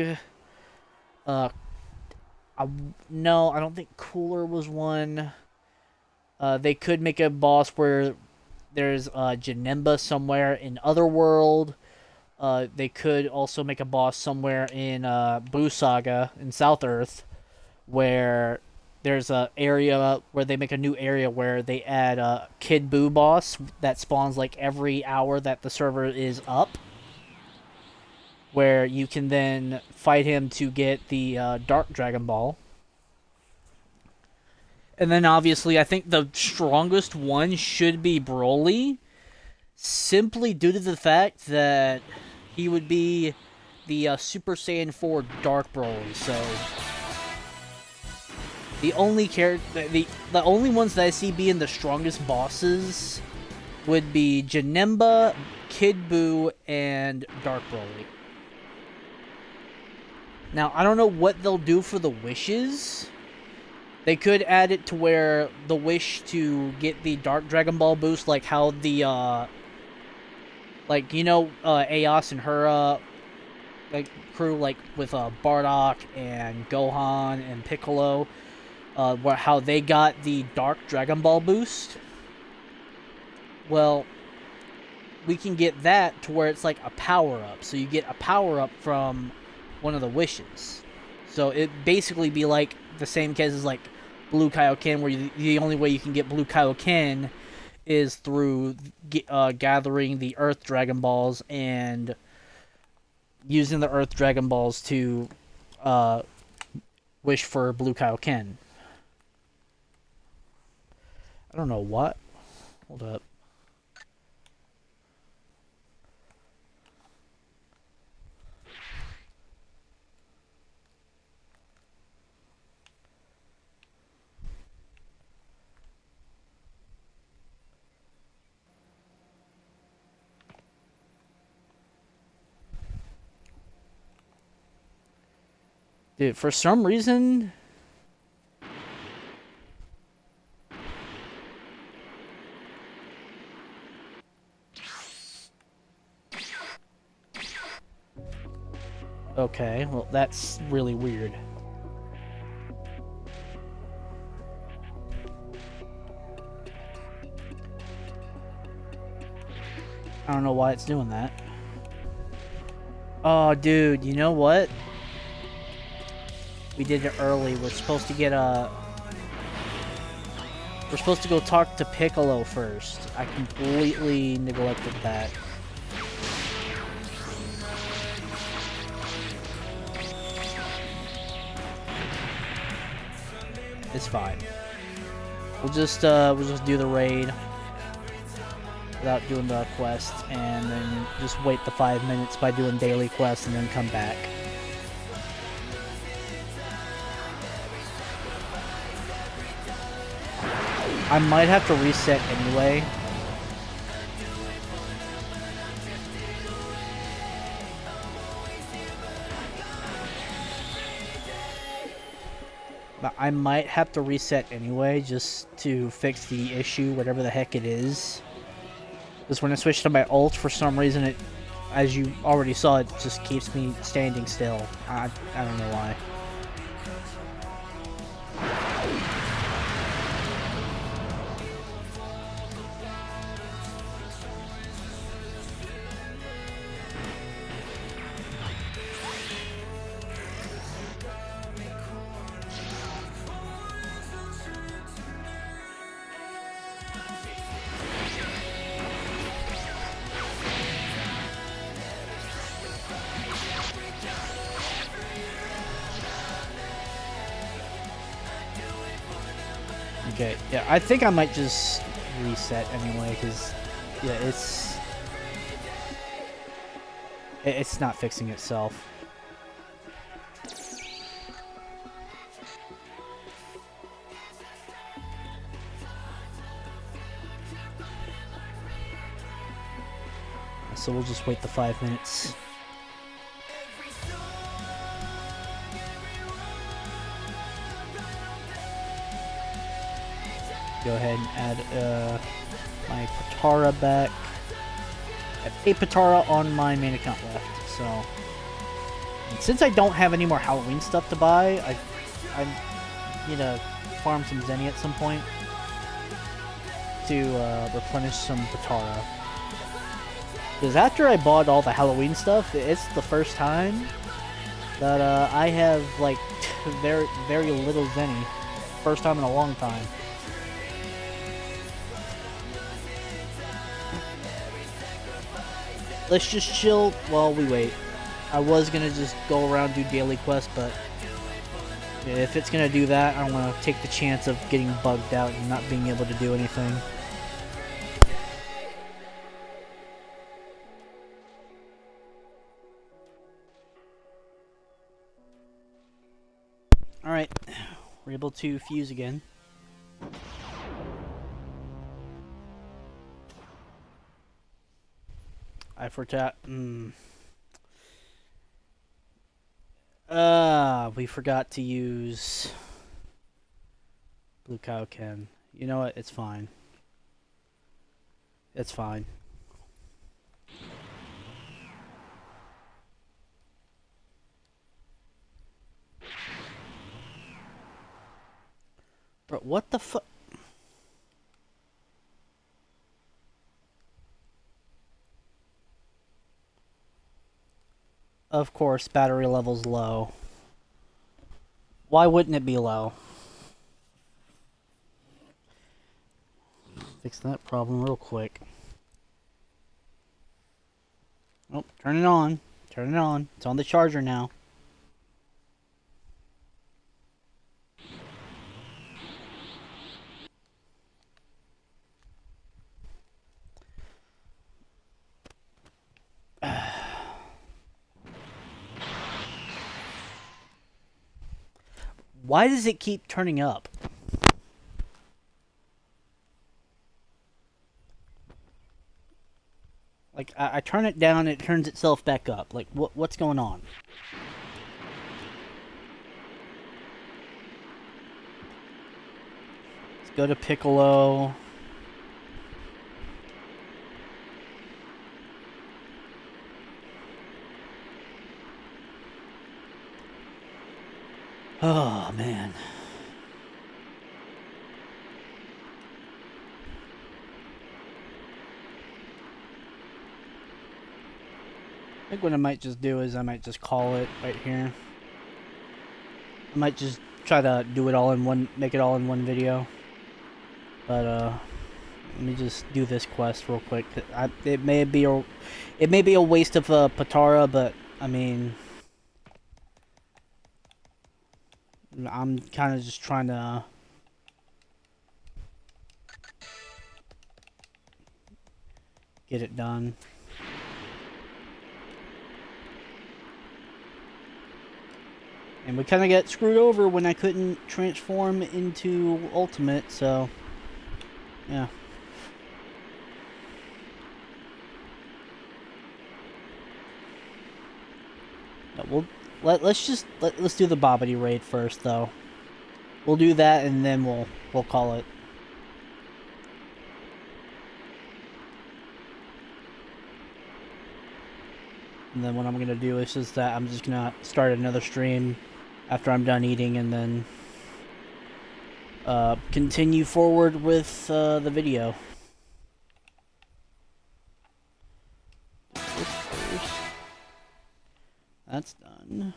No, I don't think Cooler was one. They could make a boss where there's Janemba somewhere in Otherworld. They could also make a boss somewhere in Blue Saga in South Earth, where there's a area where they make a new area where they add a Kid Buu boss that spawns like every hour that the server is up, where you can then fight him to get the Dark Dragon Ball. And then obviously, I think the strongest one should be Broly, simply due to the fact that he would be the Super Saiyan 4 Dark Broly. So the only the only ones that I see being the strongest bosses would be Janemba, Kid Buu, and Dark Broly. Now, I don't know what they'll do for the wishes. They could add it to where the wish to get the Dark Dragon Ball boost, like how the, Aos and her, crew, like, with, Bardock and Gohan and Piccolo, how they got the Dark Dragon Ball boost. Well, we can get that to where it's like a power-up. So you get a power-up from one of the wishes. So it basically be like the same case as like Blue Kaioken, where the only way you can get Blue Kaioken is through gathering the Earth Dragon Balls and using the Earth Dragon Balls to wish for Blue Kaioken. I don't know what. Hold up. Dude, for some reason... Okay, well, that's really weird. I don't know why it's doing that. Oh, dude, you know what? We did it early. We're supposed to get a... We're supposed to go talk to Piccolo first. I completely neglected that. It's fine. We'll just do the raid without doing the quest, and then just wait the 5 minutes by doing daily quests, and then come back. I might have to reset anyway. But I might have to reset anyway, just to fix the issue, whatever the heck it is. Because when I switch to my ult, for some reason, it, as you already saw, it just keeps me standing still. I don't know why. Okay, yeah, I think I might just reset anyway, because, yeah, it's not fixing itself. So we'll just wait the 5 minutes. Go ahead and add my Patara back. I have a Patara on my main account left, so... And since I don't have any more Halloween stuff to buy, I I need to farm some Zenny at some point to replenish some Patara. Because after I bought all the Halloween stuff, it's the first time that I have like very little Zenny. First time in a long time. Let's just chill while we wait. I was gonna just go around do daily quests, but if it's gonna do that, I don't want to take the chance of getting bugged out and not being able to do anything. Alright, we're able to fuse again. I forgot. We forgot to use Blue Kaioken. You know what? It's fine. It's fine. Bro, what the fuck? Of course, battery level's low. Why wouldn't it be low? Fix that problem real quick. Oh, turn it on. Turn it on. It's on the charger now. Why does it keep turning up? Like, I turn it down, it turns itself back up. Like, what's going on? Let's go to Piccolo. Oh, man. I think what I might just do is I might just call it right here. I might just try to do it all in one, make it all in one video. But let me just do this quest real quick. It may be a waste of Patara, but I mean, I'm kind of just trying to get it done. And we kind of got screwed over when I couldn't transform into Ultimate, so yeah. No, let's do the Bobbity raid first, though. We'll do that, and then we'll call it. And then what I'm gonna do is just that I'm just gonna start another stream after I'm done eating, and then continue forward with the video. That's done.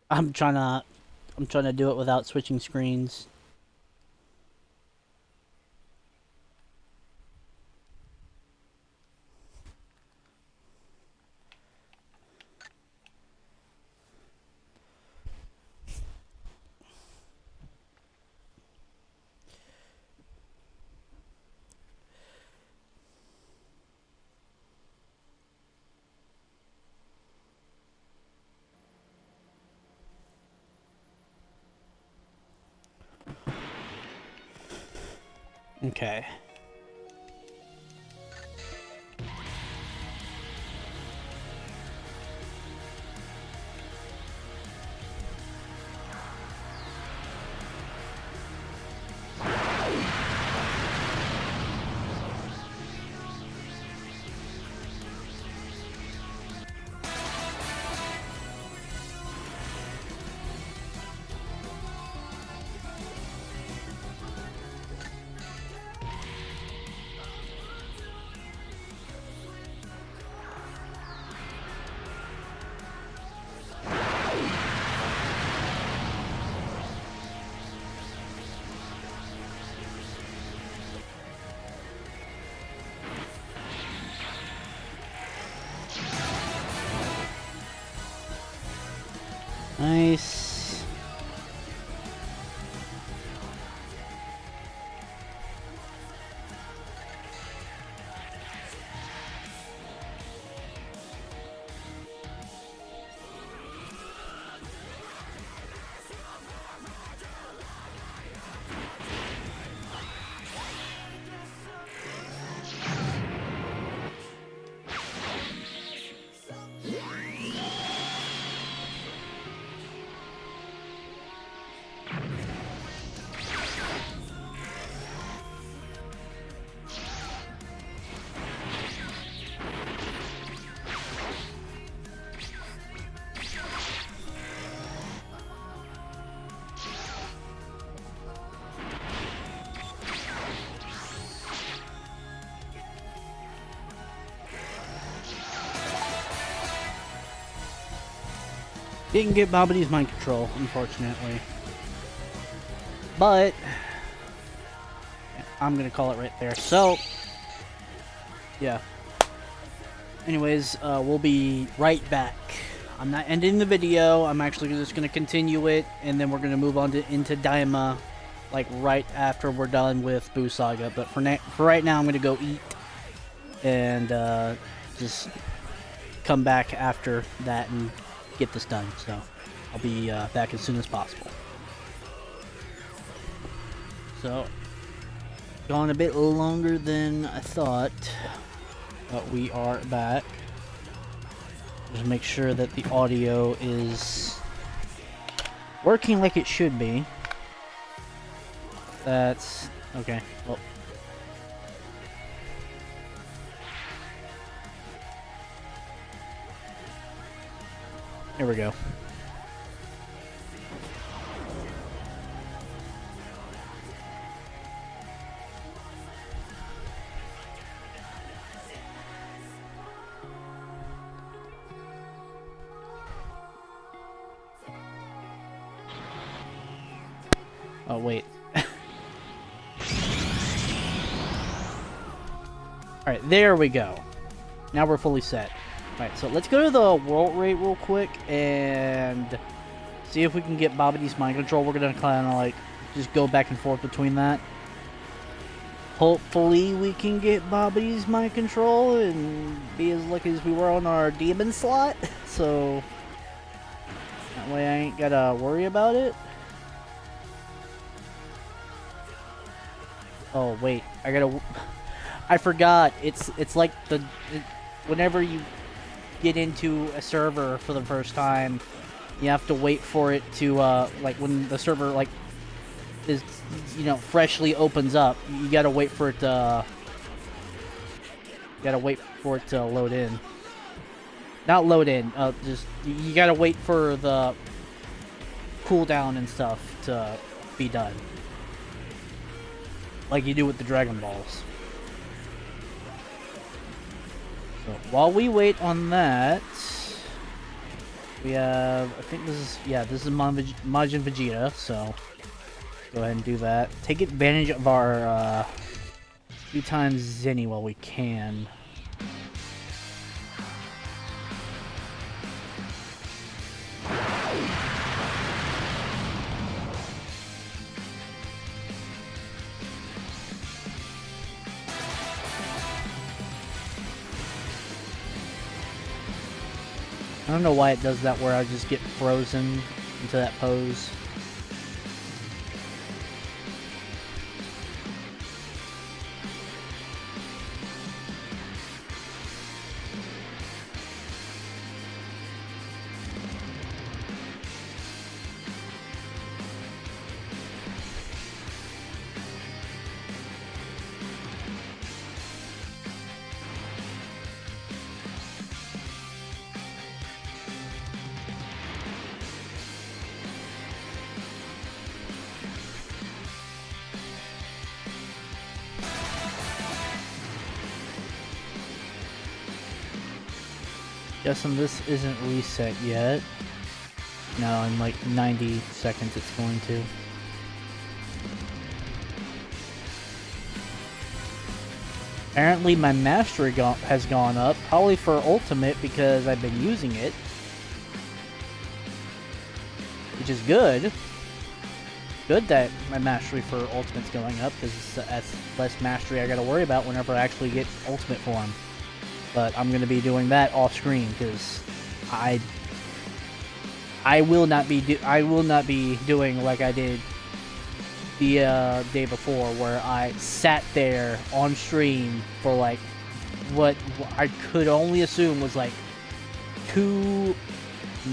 I'm trying to do it without switching screens. Okay. Nice. Didn't get Bobity's mind control, unfortunately. But I'm gonna call it right there. So yeah. Anyways, we'll be right back. I'm not ending the video. I'm actually just gonna continue it, and then we're gonna move on into Daima, like right after we're done with Boo Saga. But for right now, I'm gonna go eat and just come back after that and get this done. So I'll be back as soon as possible. So gone a bit longer than I thought, but we are back. Just make sure that the audio is working like it should be. That's okay. Well, here we go. Oh, wait. Alright, there we go. Now we're fully set. Alright, so let's go to the world rate real quick and see if we can get Bobity's mind control. We're gonna kind of like just go back and forth between that. Hopefully we can get Bobity's mind control and be as lucky as we were on our demon slot. So that way I ain't gotta worry about it. Oh wait, I forgot. It's like whenever you get into a server for the first time, you have to wait for it to like when the server like is, you know, freshly opens up. You gotta wait for it to load in. Not load in. Just you gotta wait for the cooldown and stuff to be done. Like you do with the Dragon Balls. So while we wait on that, we have, I think this is, yeah, this is Majin Vegeta, so go ahead and do that. Take advantage of our 2 times Zenny while we can. I don't know why it does that where I just get frozen into that pose. Guessing this isn't reset yet. No, in like 90 seconds it's going to. Apparently my mastery has gone up, probably for ultimate because I've been using it. which is good. Good that my mastery for Ultimate's going up, because that's less mastery I gotta worry about whenever I actually get Ultimate form. But I'm gonna be doing that off screen, because I will not be doing like I did the day before, where I sat there on stream for like what I could only assume was like 2,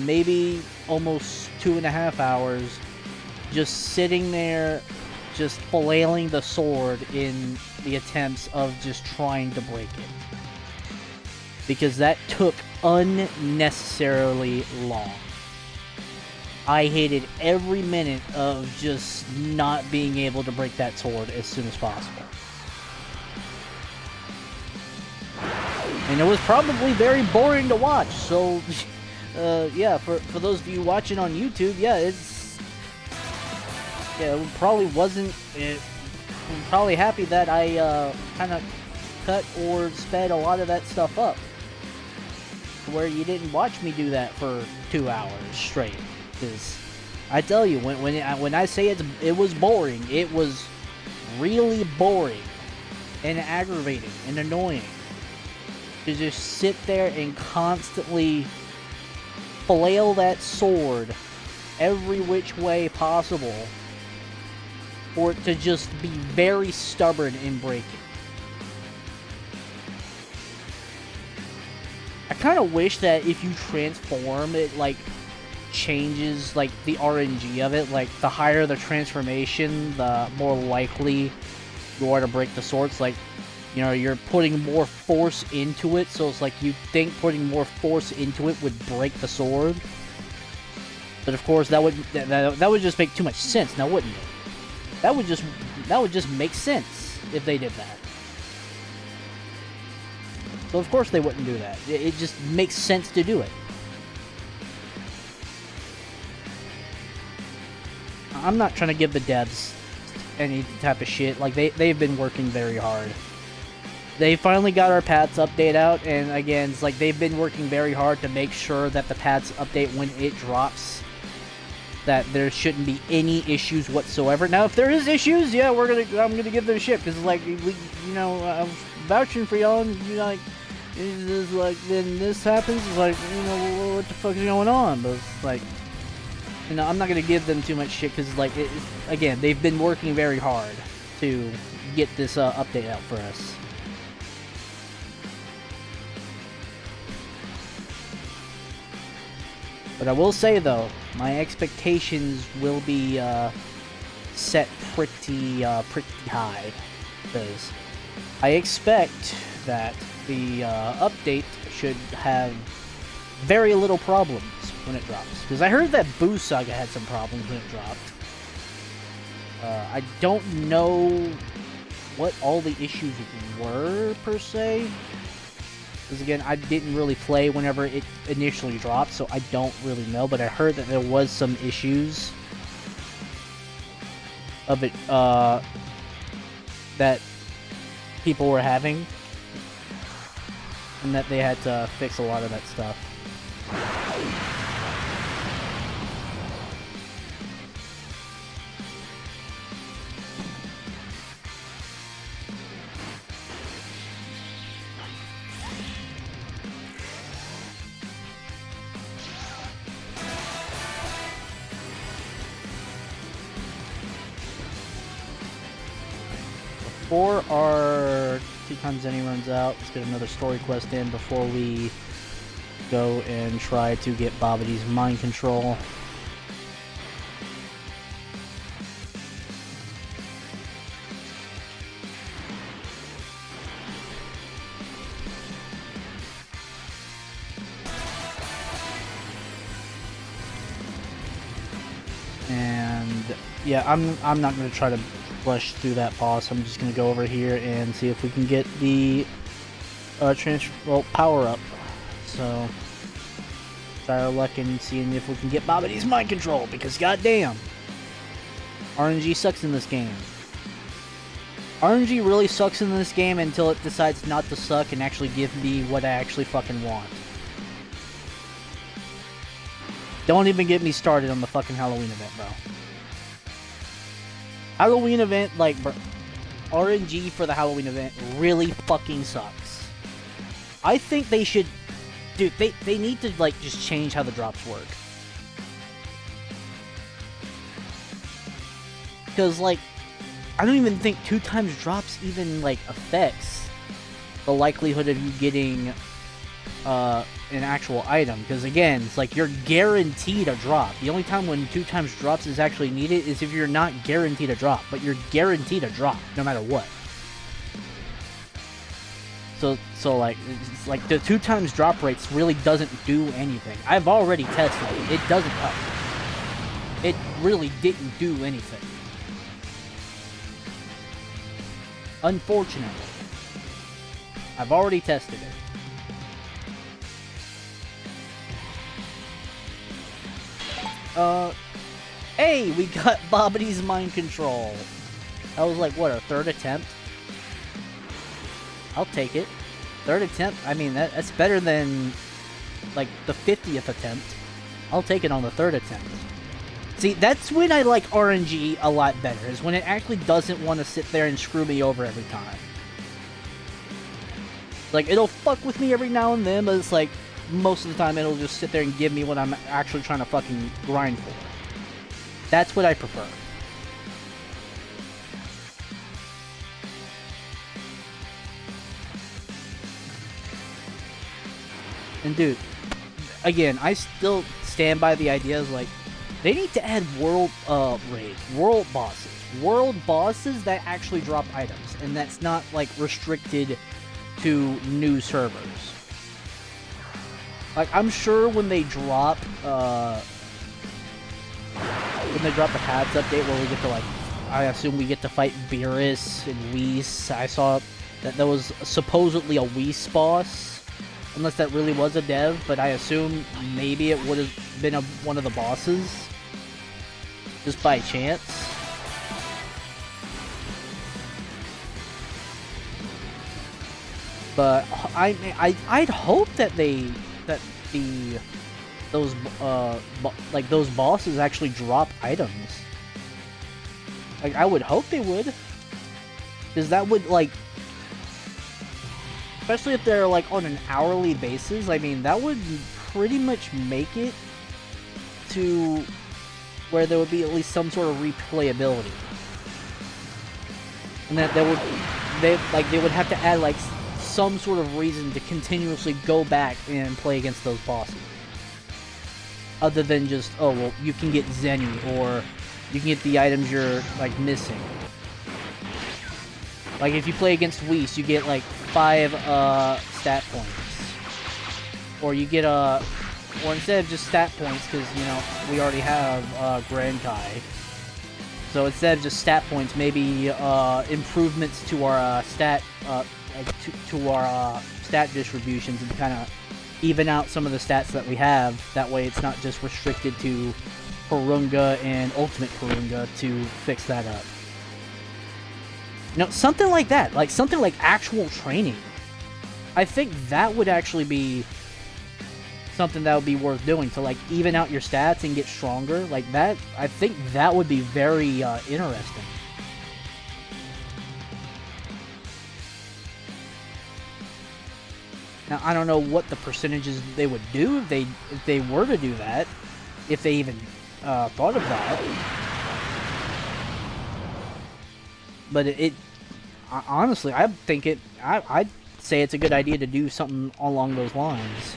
maybe almost 2.5 hours, just sitting there, just flailing the sword in the attempts of just trying to break it. Because that took unnecessarily long. I hated every minute of just not being able to break that sword as soon as possible. And it was probably very boring to watch, so yeah, for those of you watching on YouTube, yeah, it probably wasn't. I'm probably happy that I kind of cut or sped a lot of that stuff up, where you didn't watch me do that for 2 hours straight. Because I tell you, when I say it was boring, it was really boring and aggravating and annoying to just sit there and constantly flail that sword every which way possible, for it to just be very stubborn in breaking. I kind of wish that if you transform, it like changes like the RNG of it. Like the higher the transformation, the more likely you are to break the swords. Like, you know, you're putting more force into it, so it's like you think putting more force into it would break the sword. But of course, that would just make too much sense, now wouldn't it? That would just make sense if they did that. So of course they wouldn't do that. It just makes sense to do it. I'm not trying to give the devs any type of shit. Like, they've been working very hard. They finally got our paths update out, and again, it's like they've been working very hard to make sure that the paths update, when it drops, that there shouldn't be any issues whatsoever. Now, if there is issues, yeah, I'm gonna give them shit, because like, you know, I'm vouching for y'all, and you know, like, it's just like, then this happens, it's like, you know, what the fuck is going on? But it's like, you know, I'm not gonna give them too much shit, because like, again, they've been working very hard to get this update out for us. But I will say, though, my expectations will be set pretty high, because I expect that the update should have very little problems when it drops. Because I heard that Boo Saga had some problems when it dropped. I don't know what all the issues were, per se. Because again, I didn't really play whenever it initially dropped, so I don't really know. But I heard that there was some issues of it that people were having, and that they had to fix a lot of that stuff. Before our 2x any runs out, let's get another story quest in before we go and try to get Babidi's mind control. And yeah, I'm not going to try to rush through that boss. I'm just gonna go over here and see if we can get the power up. So try our luck in seeing if we can get Babidi's mind control, because goddamn, RNG sucks in this game. RNG really sucks in this game until it decides not to suck and actually give me what I actually fucking want. Don't even get me started on the fucking Halloween event, bro. Halloween event, like, bro, RNG for the Halloween event really fucking sucks. I think they should... Dude, they need to, like, just change how the drops work. Because, like, I don't even think 2 times drops even, like, affects the likelihood of you getting an actual item. Because, again, it's like you're guaranteed a drop. The only time when 2 times drops is actually needed is if you're not guaranteed a drop. But you're guaranteed a drop, no matter what. So like, it's like the 2 times drop rates really doesn't do anything. I've already tested it. It doesn't help. It really didn't do anything. Unfortunately. I've already tested it. Hey, we got Bobbity's mind control. That was like, what, our 3rd attempt? I'll take it. 3rd attempt? I mean, that's better than, like, the 50th attempt. I'll take it on the 3rd attempt. See, that's when I like RNG a lot better, is when it actually doesn't want to sit there and screw me over every time. Like, it'll fuck with me every now and then, but it's like, most of the time it'll just sit there and give me what I'm actually trying to fucking grind for. That's what I prefer. And dude, again, I still stand by the ideas, like, they need to add world raids, world bosses that actually drop items, and that's not, like, restricted to new servers. Like, I'm sure when they drop the paths update where we get to, like, I assume we get to fight Beerus and Whis. I saw that there was supposedly a Whis boss, unless that really was a dev, but I assume maybe it would have been one of the bosses, just by chance. But I'd hope that those bosses actually drop items. Like, I would hope they would, because that would, like, especially if they're, like, on an hourly basis, I mean, that would pretty much make it to where there would be at least some sort of replayability. And that they would have to add, like, some sort of reason to continuously go back and play against those bosses. Other than just, oh, well, you can get Zenny, or you can get the items you're, like, missing. Like, if you play against Whis, you get, like, 5 stat points. Or you get or instead of just stat points, because, you know, we already have Grand Kai. So instead of just stat points, maybe improvements to our stat distributions, and kind of even out some of the stats that we have. That way it's not just restricted to Purunga and Ultimate Purunga to fix that up. You know, something like that. Like, something like actual training. I think that would actually be something that would be worth doing, to, like, even out your stats and get stronger. Like, that, I think that would be very interesting. Now, I don't know what the percentages they would do if they were to do that, if they even thought of that. But honestly, I think I'd say it's a good idea to do something along those lines.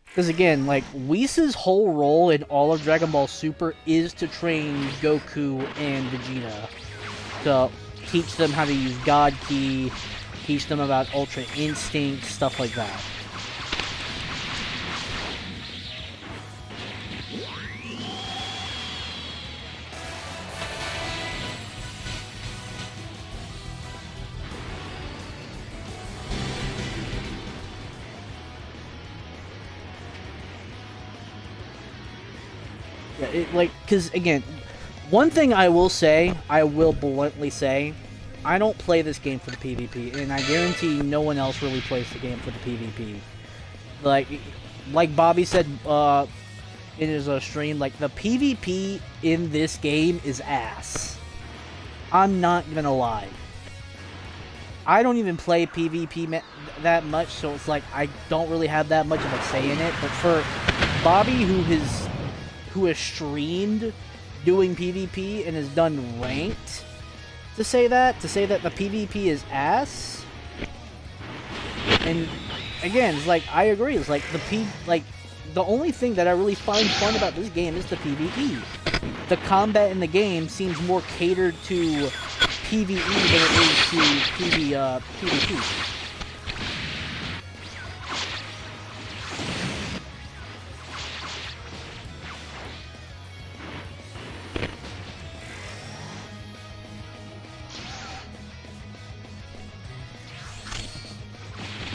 Because again, like, Whis' whole role in all of Dragon Ball Super is to train Goku and Vegeta, to teach them how to use God Ki, teach them about Ultra Instinct, stuff like that. Yeah, because again, one thing I will bluntly say, I don't play this game for the PvP, and I guarantee no one else really plays the game for the PvP. Like, like Bobby said in his stream, like, the PvP in this game is ass. I'm not gonna lie. I don't even play PvP that much, so it's like I don't really have that much of a say in it. But for Bobby, who has streamed doing PvP and has done ranked, to say that the PvP is ass, and again, it's like I agree. It's like the only thing that I really find fun about this game is the PvE. The combat in the game seems more catered to PvE than it is to PvP.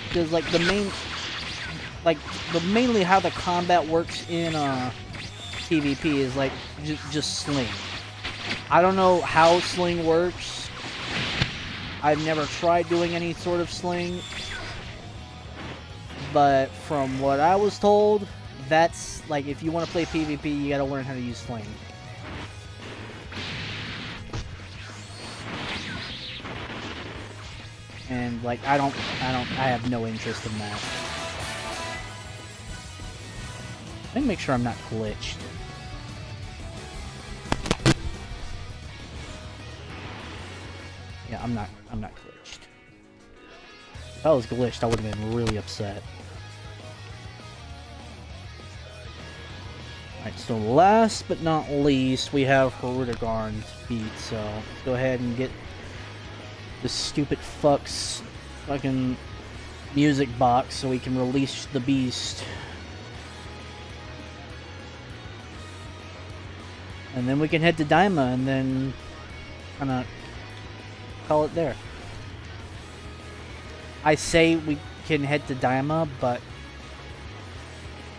Because like mainly how the combat works in PvP is like just sling. I don't know how sling works. I've never tried doing any sort of sling, but from what I was told, that's like if you want to play PvP, you gotta learn how to use sling. And like I have no interest in that. Let me make sure I'm not glitched. Yeah, I'm not glitched. If I was glitched, I would have been really upset. Alright, so last but not least, we have Herudegarn's feat, so let's go ahead and get this stupid fuck's fucking music box so we can release the beast. And then we can head to Daima and then kinda call it there. I say we can head to Daima, but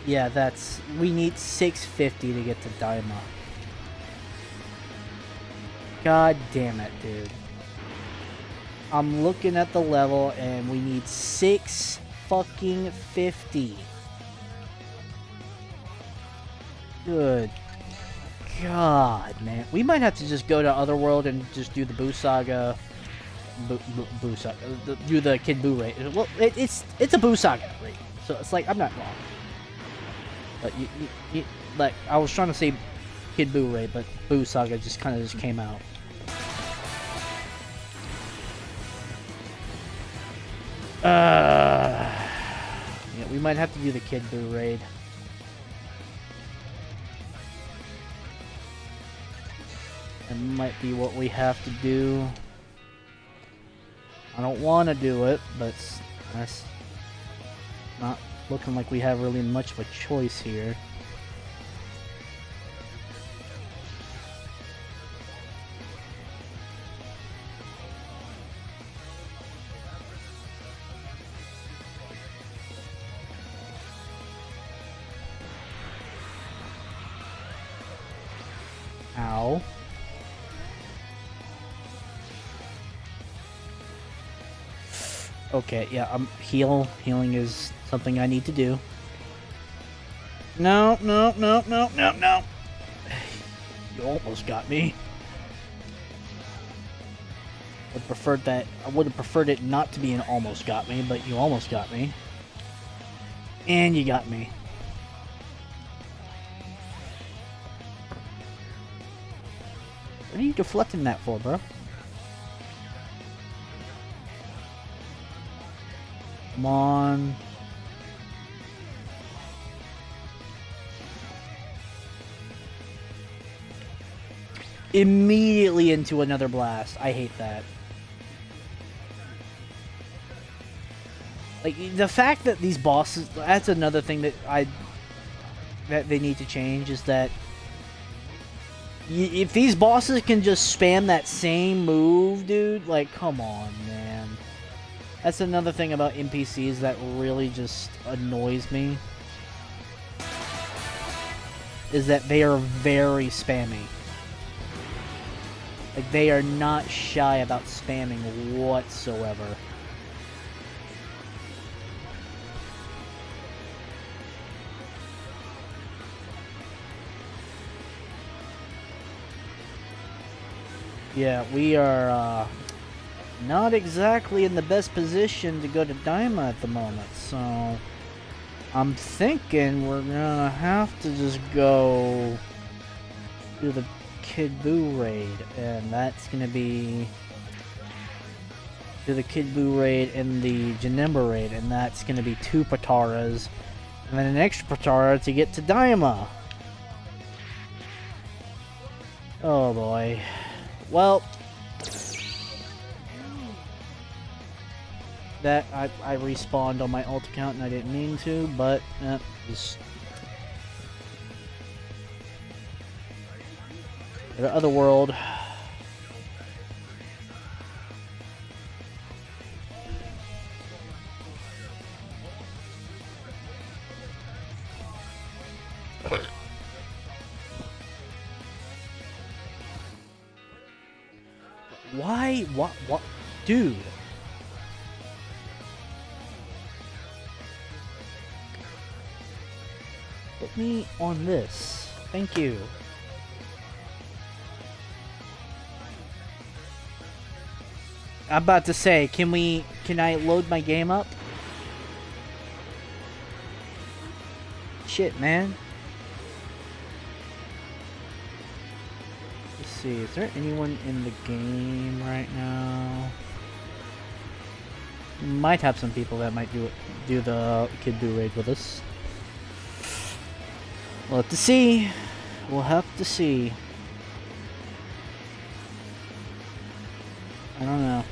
yeah, we need 650 to get to Daima. God damn it, dude. I'm looking at the level and we need 650. Good God, man. We might have to just go to Otherworld and just do the Boo Saga. Boo Saga. Do the Kid Boo raid. Well, it's a Boo Saga raid. So it's like, I'm not wrong. But you like, I was trying to say Kid Boo raid, but Boo Saga just kind of came out. Yeah, we might have to do the Kid Boo raid. That might be what we have to do. I don't want to do it, but that's not looking like we have really much of a choice here. Ow. Okay, yeah, healing is something I need to do. No. You almost got me. I would have preferred it not to be an almost got me, but you almost got me. And you got me. What are you deflecting that for, bro? Come on. Immediately into another blast. I hate that. Like, the fact that these bosses... That's another thing that they need to change, is that if these bosses can just spam that same move, dude, like, come on, man. That's another thing about NPCs that really just annoys me. Is that they are very spammy. Like, they are not shy about spamming whatsoever. Yeah, we are not exactly in the best position to go to Daima at the moment, so I'm thinking we're gonna have to just go do the Kid Buu raid, and that's gonna be do the Kid Buu raid and the Janemba raid, and that's gonna be 2 Pataras, and then an extra Patara to get to Daima. Oh boy. Well, that I respawned on my alt account and I didn't mean to, but just the other world. Why? What? Dude. Put me on this. Thank you. I'm about to say, can I load my game up? Shit, man. Let's see, is there anyone in the game right now? Might have some people that might do the Kid Buu raid with us. We'll have to see. We'll have to see. I don't know.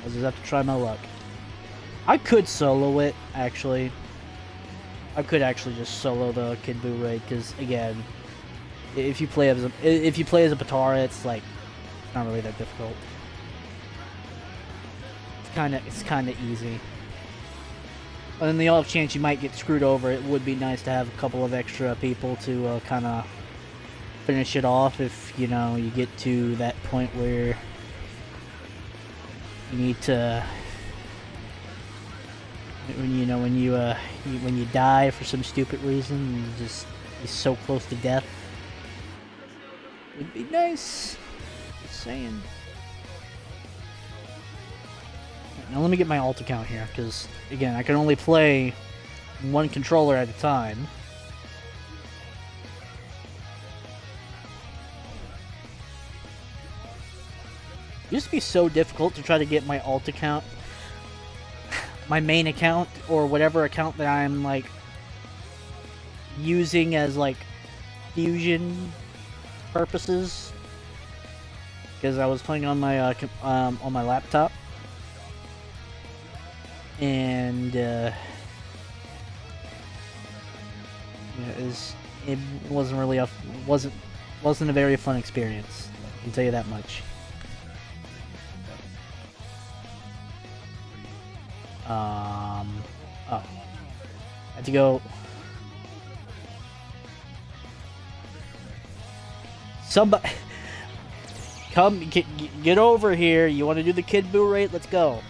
I'll just have to try my luck. I could solo it, actually. I could actually just solo the Kid Buu raid, because again, if you play as a Patara, it's like it's not really that difficult. It's kind of easy. And then the off chance you might get screwed over, it would be nice to have a couple of extra people to kind of finish it off if, you know, you get to that point where you need to, when you die for some stupid reason, you just be so close to death. It'd be nice. Just saying. Now let me get my alt account here, because again, I can only play one controller at a time. It used to be so difficult to try to get my alt account, my main account, or whatever account that I'm like using as like fusion purposes, because I was playing on my laptop. And it wasn't really wasn't a very fun experience. I can tell you that much. Oh, I had to go. Somebody, come get over here. You want to do the Kid Buu raid? Let's go.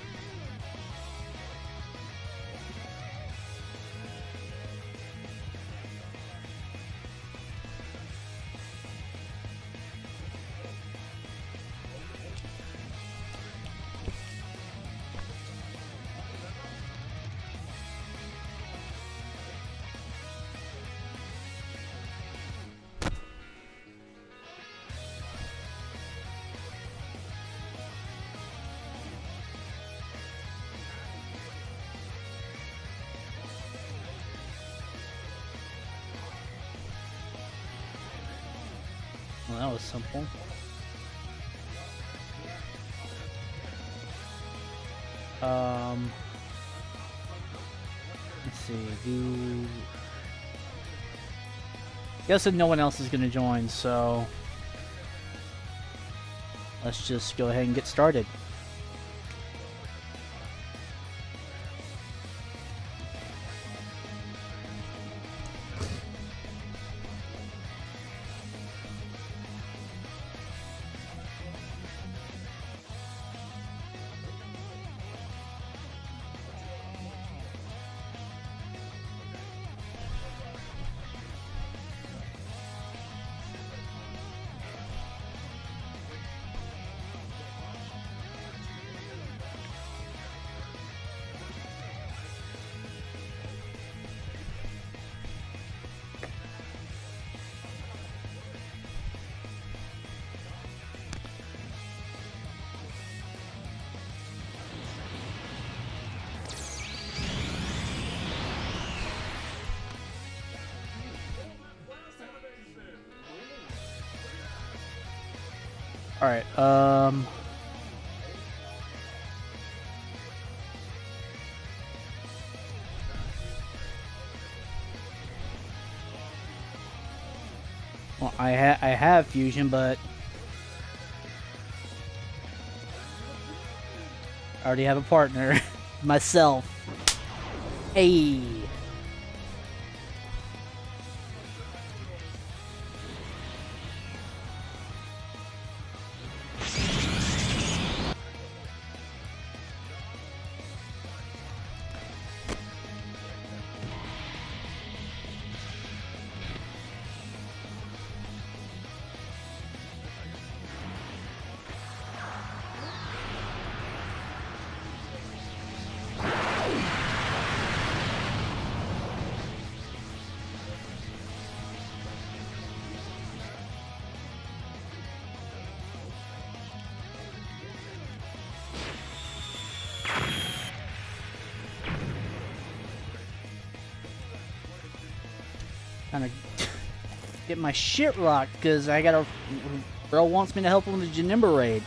Well, that was simple. Let's see. Guessing no one else is gonna join, so let's just go ahead and get started. Alright, well, I have fusion, but I already have a partner. Myself. Hey. Kind of get my shit rocked because I got a girl wants me to help him with the Janemba raid.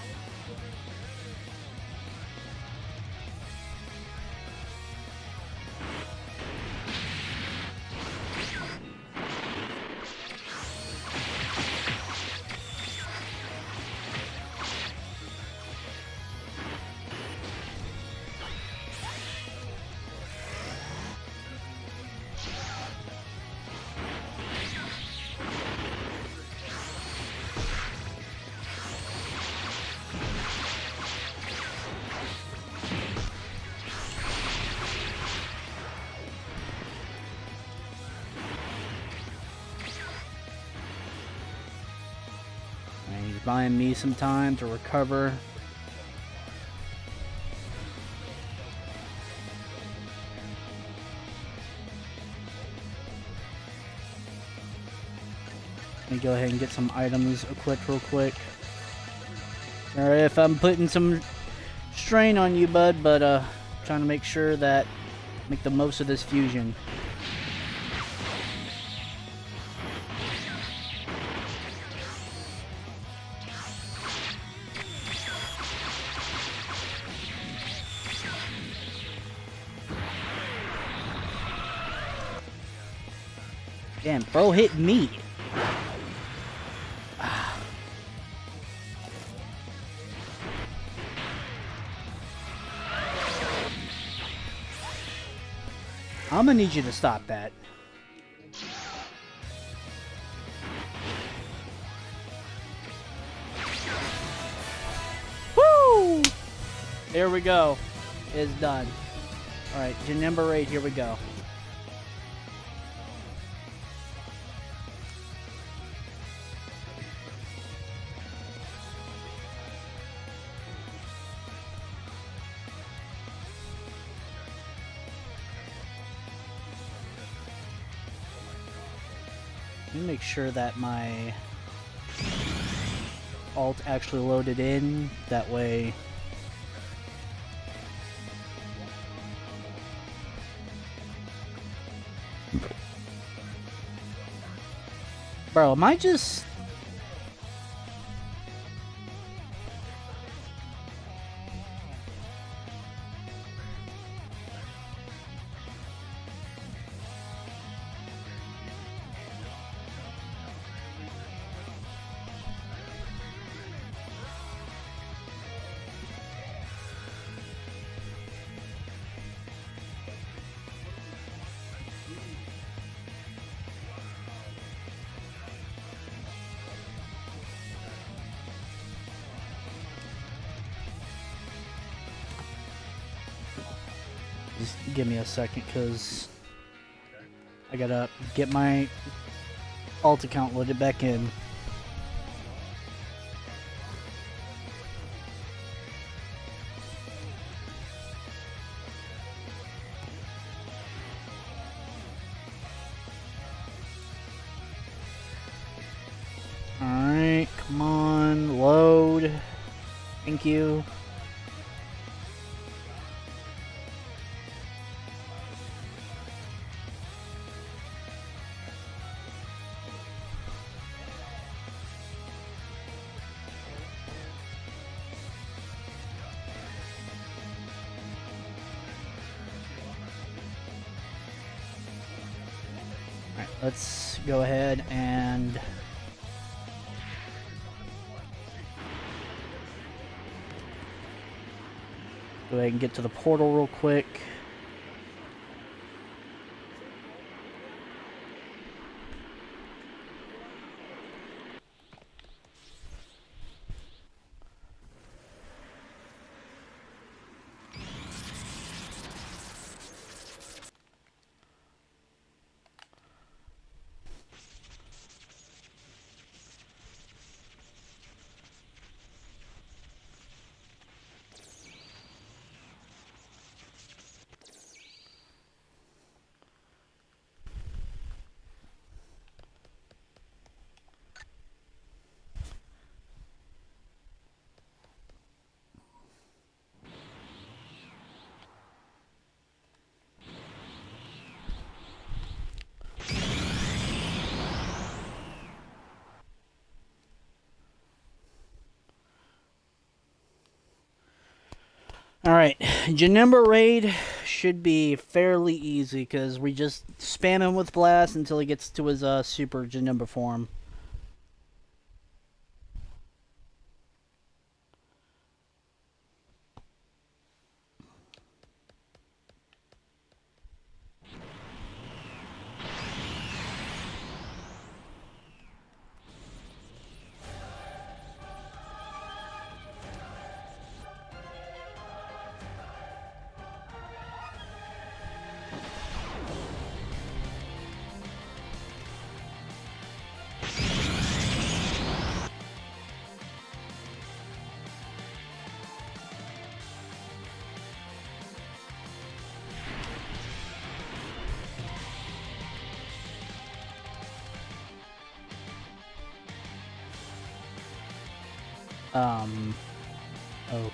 He's buying me some time to recover. Let me go ahead and get some items equipped real quick. Sorry if I'm putting some strain on you, bud, but trying to make sure that make the most of this fusion. Damn, bro hit me. I'm gonna need you to stop that. Woo! There we go. It's done. Alright, Janemba raid, here we go. Let me make sure that my alt actually loaded in. That way. Bro, am I just... Just give me a second, because I gotta get my alt account loaded back in. Alright, come on, load. Thank you. Alright, let's go ahead and go ahead and get to the portal real quick. Alright, Janemba raid should be fairly easy because we just spam him with blast until he gets to his super Janemba form.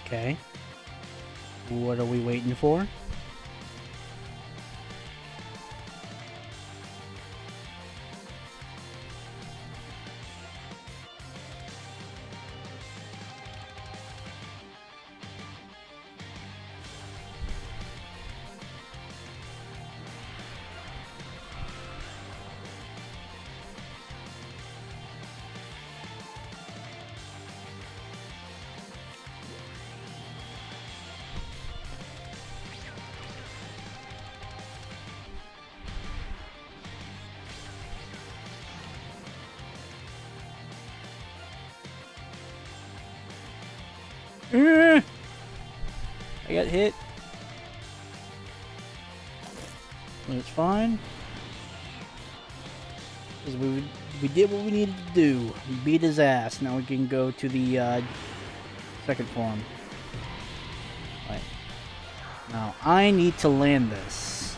Okay. What are we waiting for? I got hit. That's fine. Because we did what we needed to do. We beat his ass. Now we can go to the second form. Right. Now I need to land this.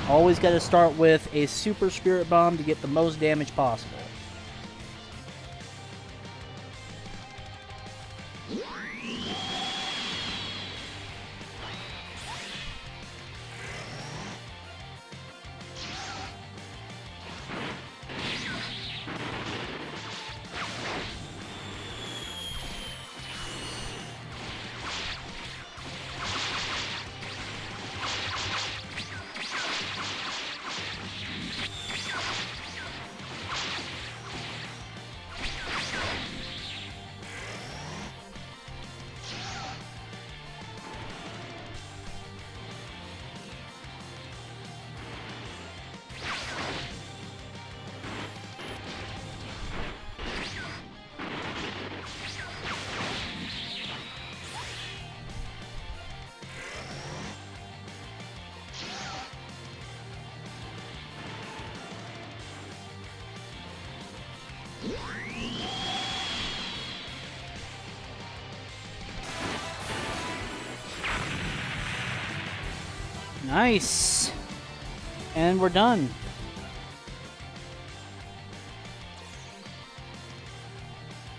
Always got to start with a super spirit bomb to get the most damage possible. Nice. And we're done.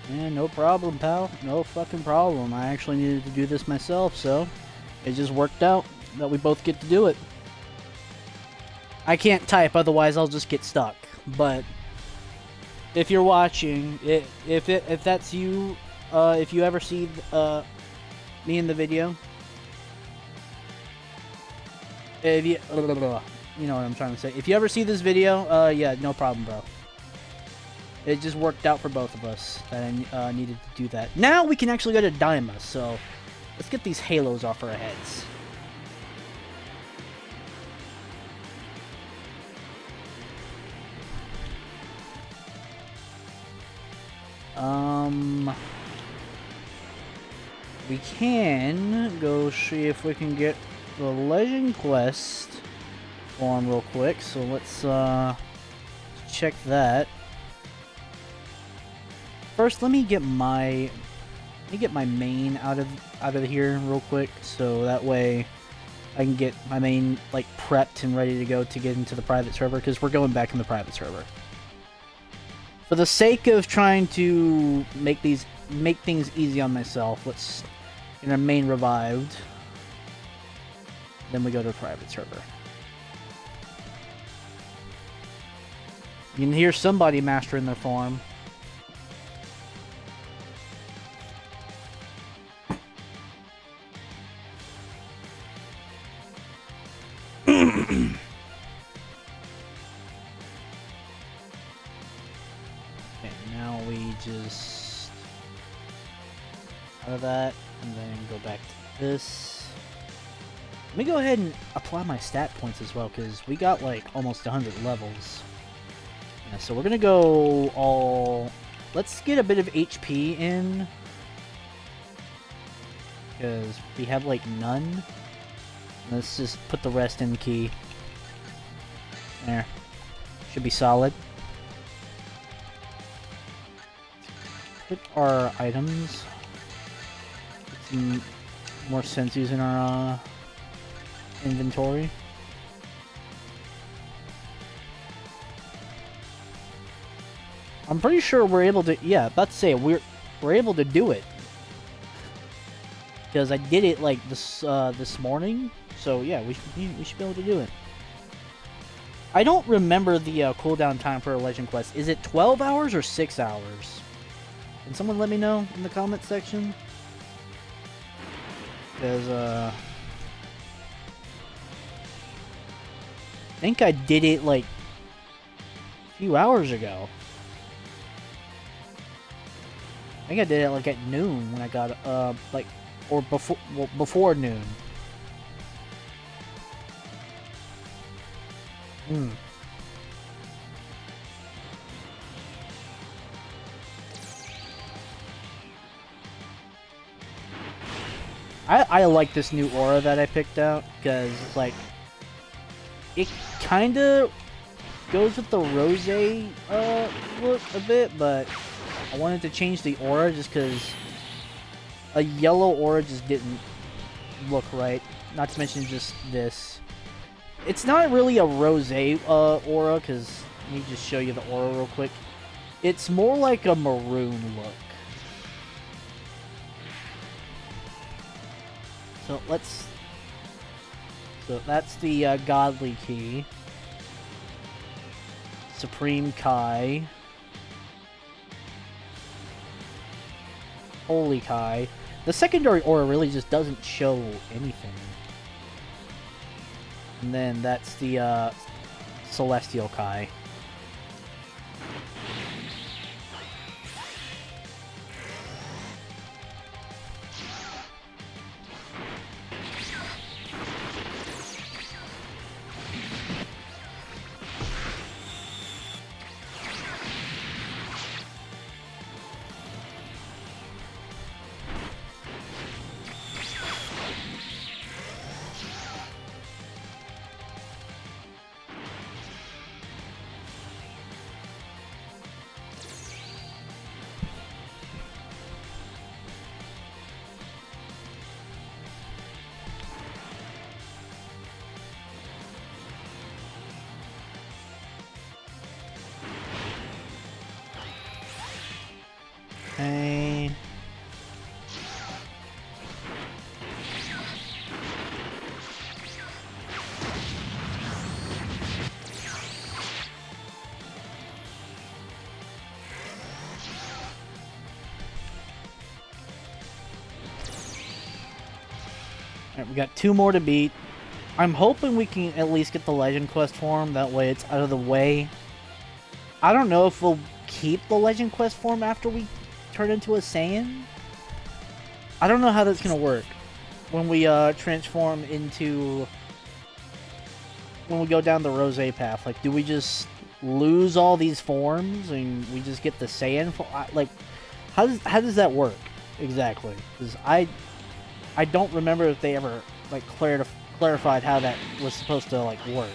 Yeah, no problem, pal. No fucking problem. I actually needed to do this myself, so it just worked out that we both get to do it. I can't type, otherwise I'll just get stuck. But if you're watching, if that's you, if you ever see me in the video, If you, you know what I'm trying to say. If you ever see this video, yeah, no problem, bro. It just worked out for both of us that I needed to do that. Now we can actually go to Daima, so let's get these halos off our heads. We can go see if we can get the Legend Quest on real quick, so let's check that. First, let me get my main out of here real quick, so that way I can get my main like prepped and ready to go to get into the private server, because we're going back in the private server. For the sake of trying to make things easy on myself, let's get our main revived. Then we go to a private server. You can hear somebody mastering their form. Okay, now we just out of that, and then go back to this. Let me go ahead and apply my stat points as well, because we got like almost 100 levels. Yeah, so we're gonna go all... Let's get a bit of HP in, because we have like none. Let's just put the rest in the key. There. Should be solid. Put our items. Get some more sensus in our inventory. I'm pretty sure we're able to... Yeah, about to say, we're able to do it. Because I did it like this morning. So yeah, we should be able to do it. I don't remember the cooldown time for a Legend Quest. Is it 12 hours or 6 hours? Can someone let me know in the comment section? Because I think I did it like a few hours ago. I think I did it like at noon when I got like, or before noon. I like this new aura that I picked out, because like it kind of goes with the Rosé look a bit, but I wanted to change the aura just because a yellow aura just didn't look right. Not to mention just this. It's not really a Rosé aura, because let me just show you the aura real quick. It's more like a maroon look. So let's... So that's the Godly Key. Supreme Kai. Holy Kai. The secondary aura really just doesn't show anything. And then that's the Celestial Kai. Okay. Alright, we got 2 more to beat. I'm hoping we can at least get the Legend Quest form, that way it's out of the way. I don't know if we'll keep the Legend Quest form after we turn into a Saiyan. I don't know how that's gonna work when we transform into... when we go down the Rosé Path. Like, do we just lose all these forms and we just get the Saiyan form? Like, how does that work exactly? Because I don't remember if they ever like clarified how that was supposed to like work.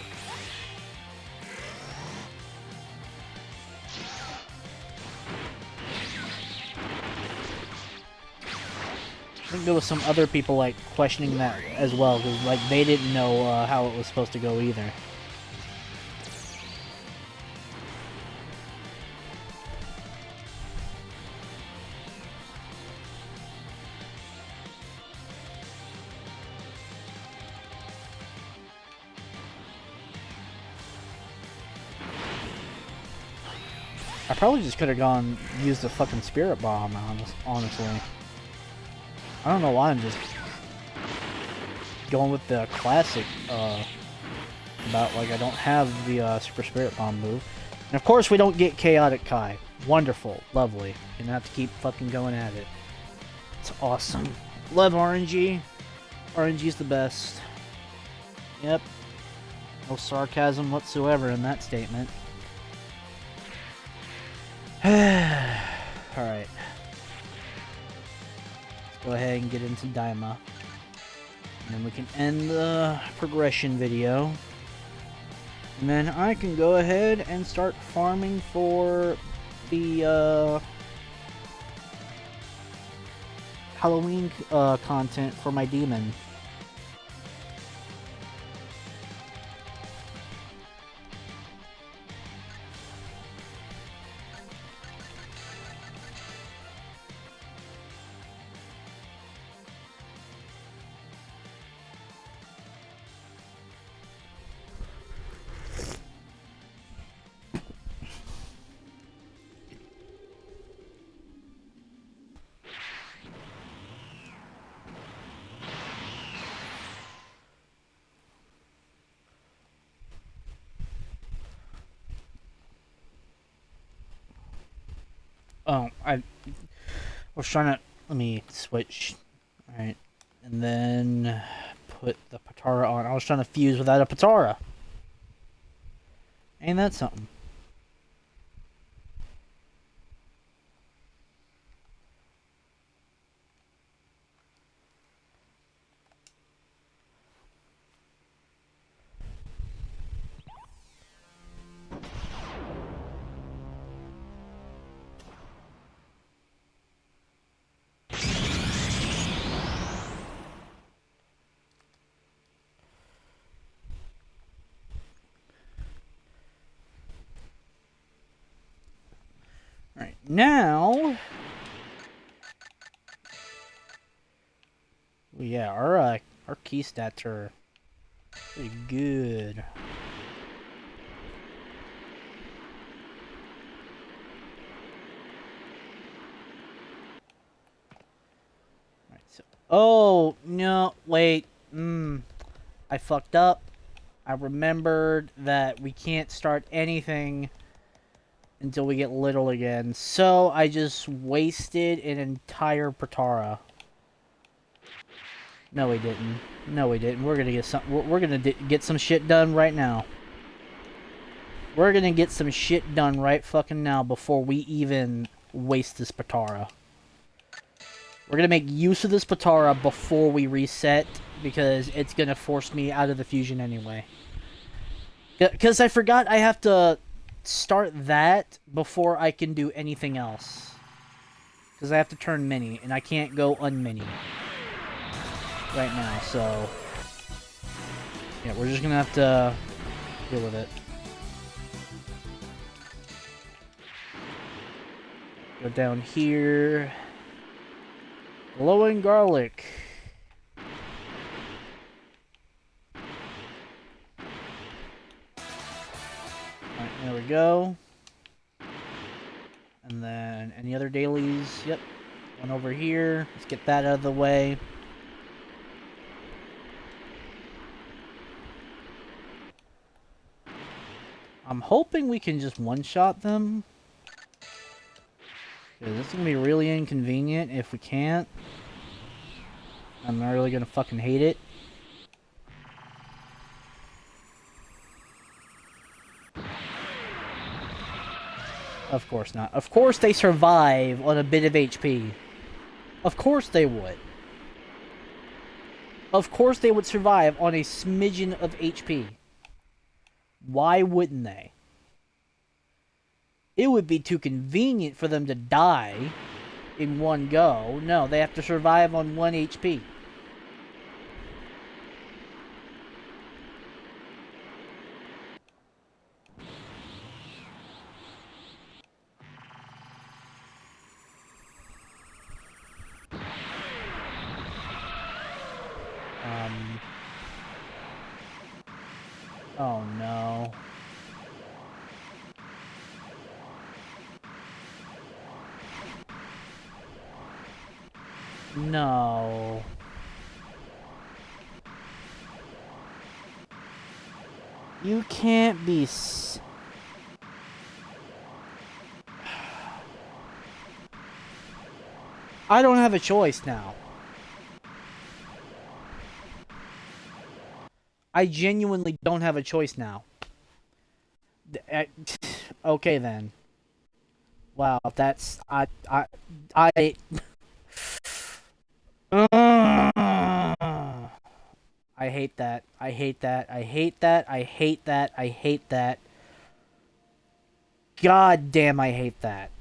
I think there was some other people like questioning that as well, because like they didn't know how it was supposed to go either. I probably just could have used the fucking Spirit Bomb, honestly. I don't know why I'm just going with the classic, about, like, I don't have the, Super Spirit Bomb move. And of course we don't get Chaotic Kai. Wonderful. Lovely. Gonna have to keep fucking going at it. It's awesome. Love RNG. RNG's the best. Yep. No sarcasm whatsoever in that statement. Alright. Let's go ahead and get into Daima. And then we can end the progression video. And then I can go ahead and start farming for the Halloween content for my demon. Oh, I was trying to... Let me switch. Alright. And then put the Patara on. I was trying to fuse without a Patara. Ain't that something? Alright, now... Well, yeah, our key stats are pretty good. Alright, so... Oh, no, wait. I fucked up. I remembered that we can't start anything until we get little again. So I just wasted an entire Patara. No, we didn't. No, we didn't. We're gonna get some. We're gonna get some shit done right now. We're gonna get some shit done right fucking now before we even waste this Patara. We're gonna make use of this Patara before we reset, because it's gonna force me out of the fusion anyway. Because I forgot I have to start that before I can do anything else. Because I have to turn mini, and I can't go unmini right now, so... Yeah, we're just gonna have to deal with it. Go down here. Glowing garlic. Alright, there we go. And then any other dailies? Yep. One over here. Let's get that out of the way. I'm hoping we can just one-shot them. This is gonna be really inconvenient if we can't. I'm really gonna fucking hate it. Of course not. Of course they survive on a bit of HP. Of course they would. Of course they would survive on a smidgen of HP. Why wouldn't they? It would be too convenient for them to die in one go. No, they have to survive on 1 HP. Oh no. No. You can't be I don't have a choice now. I genuinely don't have a choice now. Okay then. Wow, that's I I hate that. I hate that. I hate that. I hate that. I hate that. God damn, I hate that.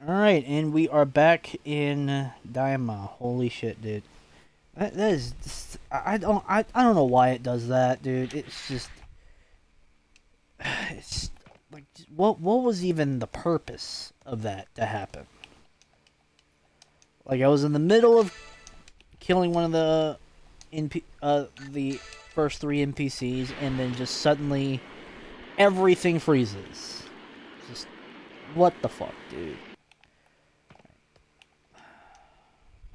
Alright, and we are back in Daima. Holy shit, dude. That is just, I don't know why it does that, dude. It's just it's like what was even the purpose of that to happen? Like I was in the middle of killing one of the the first 3 NPCs, and then just suddenly everything freezes. Just what the fuck, dude?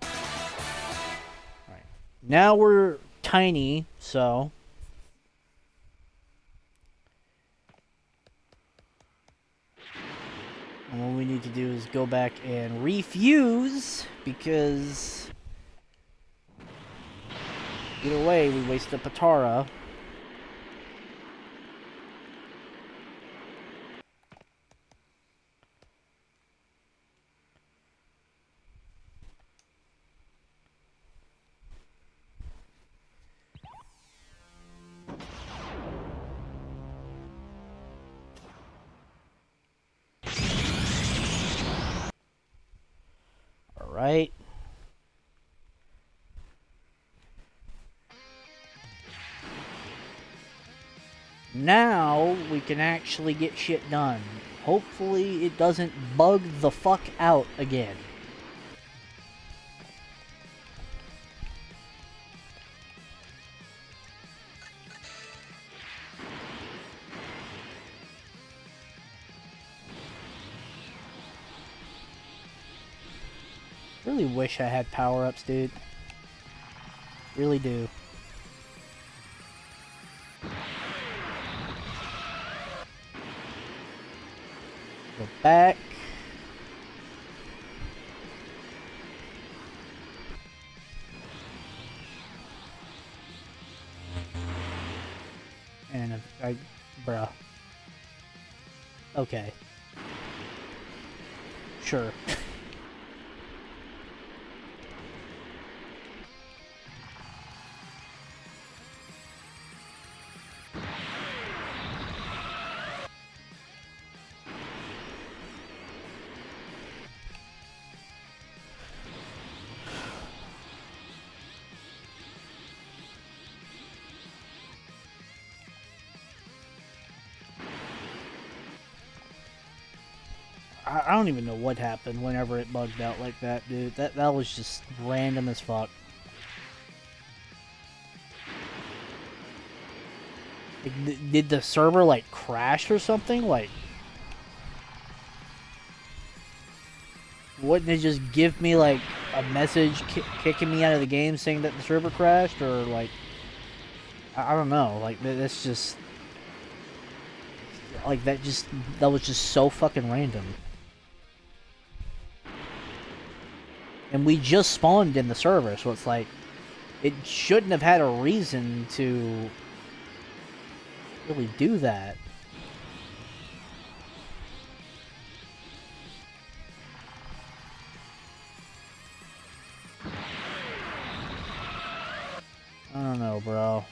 Alright. Now we're tiny, so and what we need to do is go back and refuse, because either way, we waste a Patara. Alright. Now we can actually get shit done. Hopefully it doesn't bug the fuck out again. Really wish I had power-ups, dude. Really do. Go back. And bruh. Okay. Sure. I don't even know what happened whenever it bugged out like that, dude. That was just random as fuck. Like, did the server, like, crash or something? Like, wouldn't it just give me, like, a message kicking me out of the game saying that the server crashed, or like I don't know. Like that's just like that was just so fucking random. And we just spawned in the server, so it's like it shouldn't have had a reason to really do that. I don't know, bro.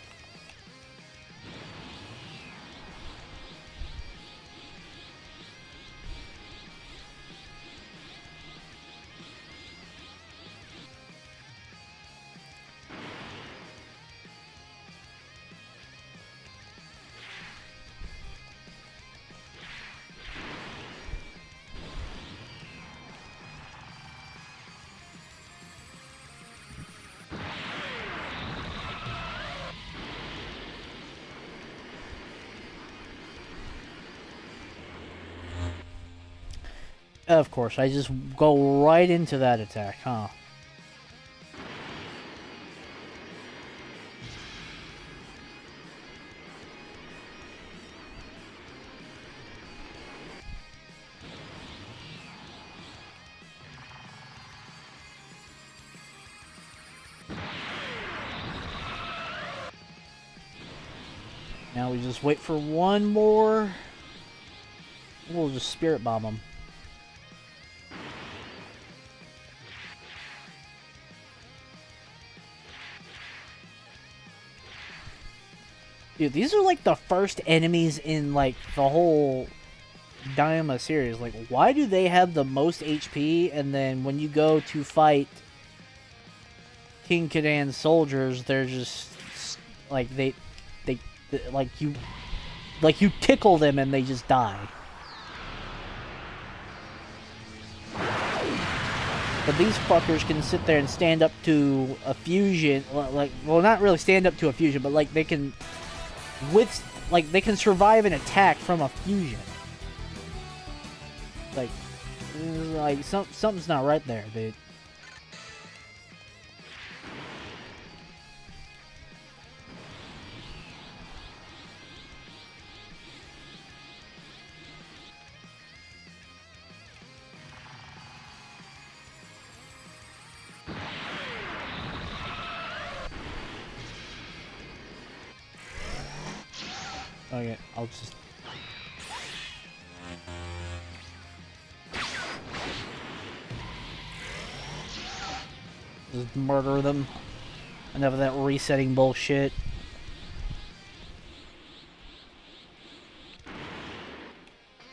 Of course, I just go right into that attack, huh? Now we just wait for one more. We'll just spirit bomb them. Dude, these are like the first enemies in like the whole Daima series. Like, why do they have the most HP, and then when you go to fight King Kadan's soldiers, they're just like they like you tickle them and they just die. But these fuckers can sit there and stand up to a fusion, like, well, not really stand up to a fusion, but like they can they can survive an attack from a fusion. Like something's not right there, dude. Okay, I'll just... just murder them. Enough of that resetting bullshit.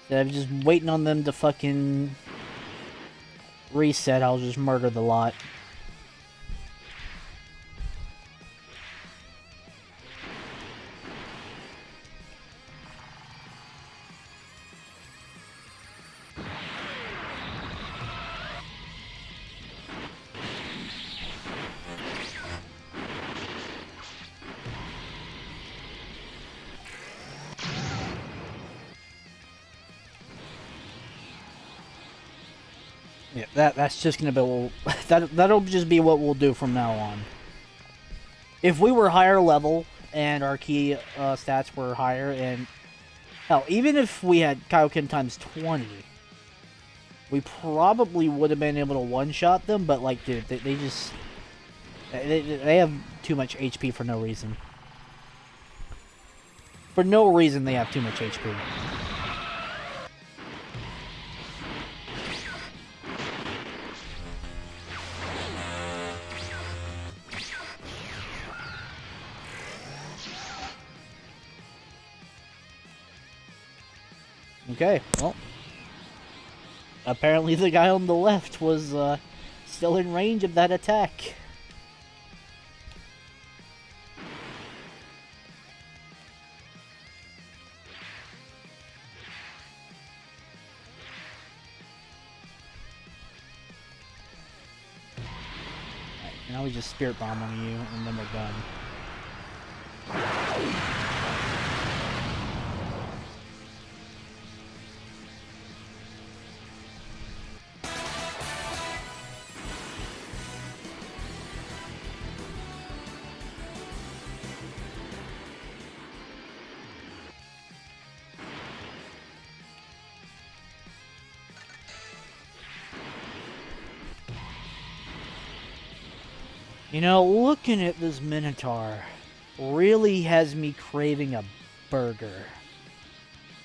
Instead of just waiting on them to fucking reset, I'll just murder the lot. Yeah, that's just gonna be that'll just be what we'll do from now on. If we were higher level and our key stats were higher, and hell, even if we had Kaioken times 20, we probably would have been able to one-shot them. But like, dude, they just they have too much HP for no reason. For no reason, they have too much HP. Okay, well, apparently the guy on the left was still in range of that attack. Right, now we just spirit bomb on you, and then we're done. You know, looking at this Minotaur really has me craving a burger.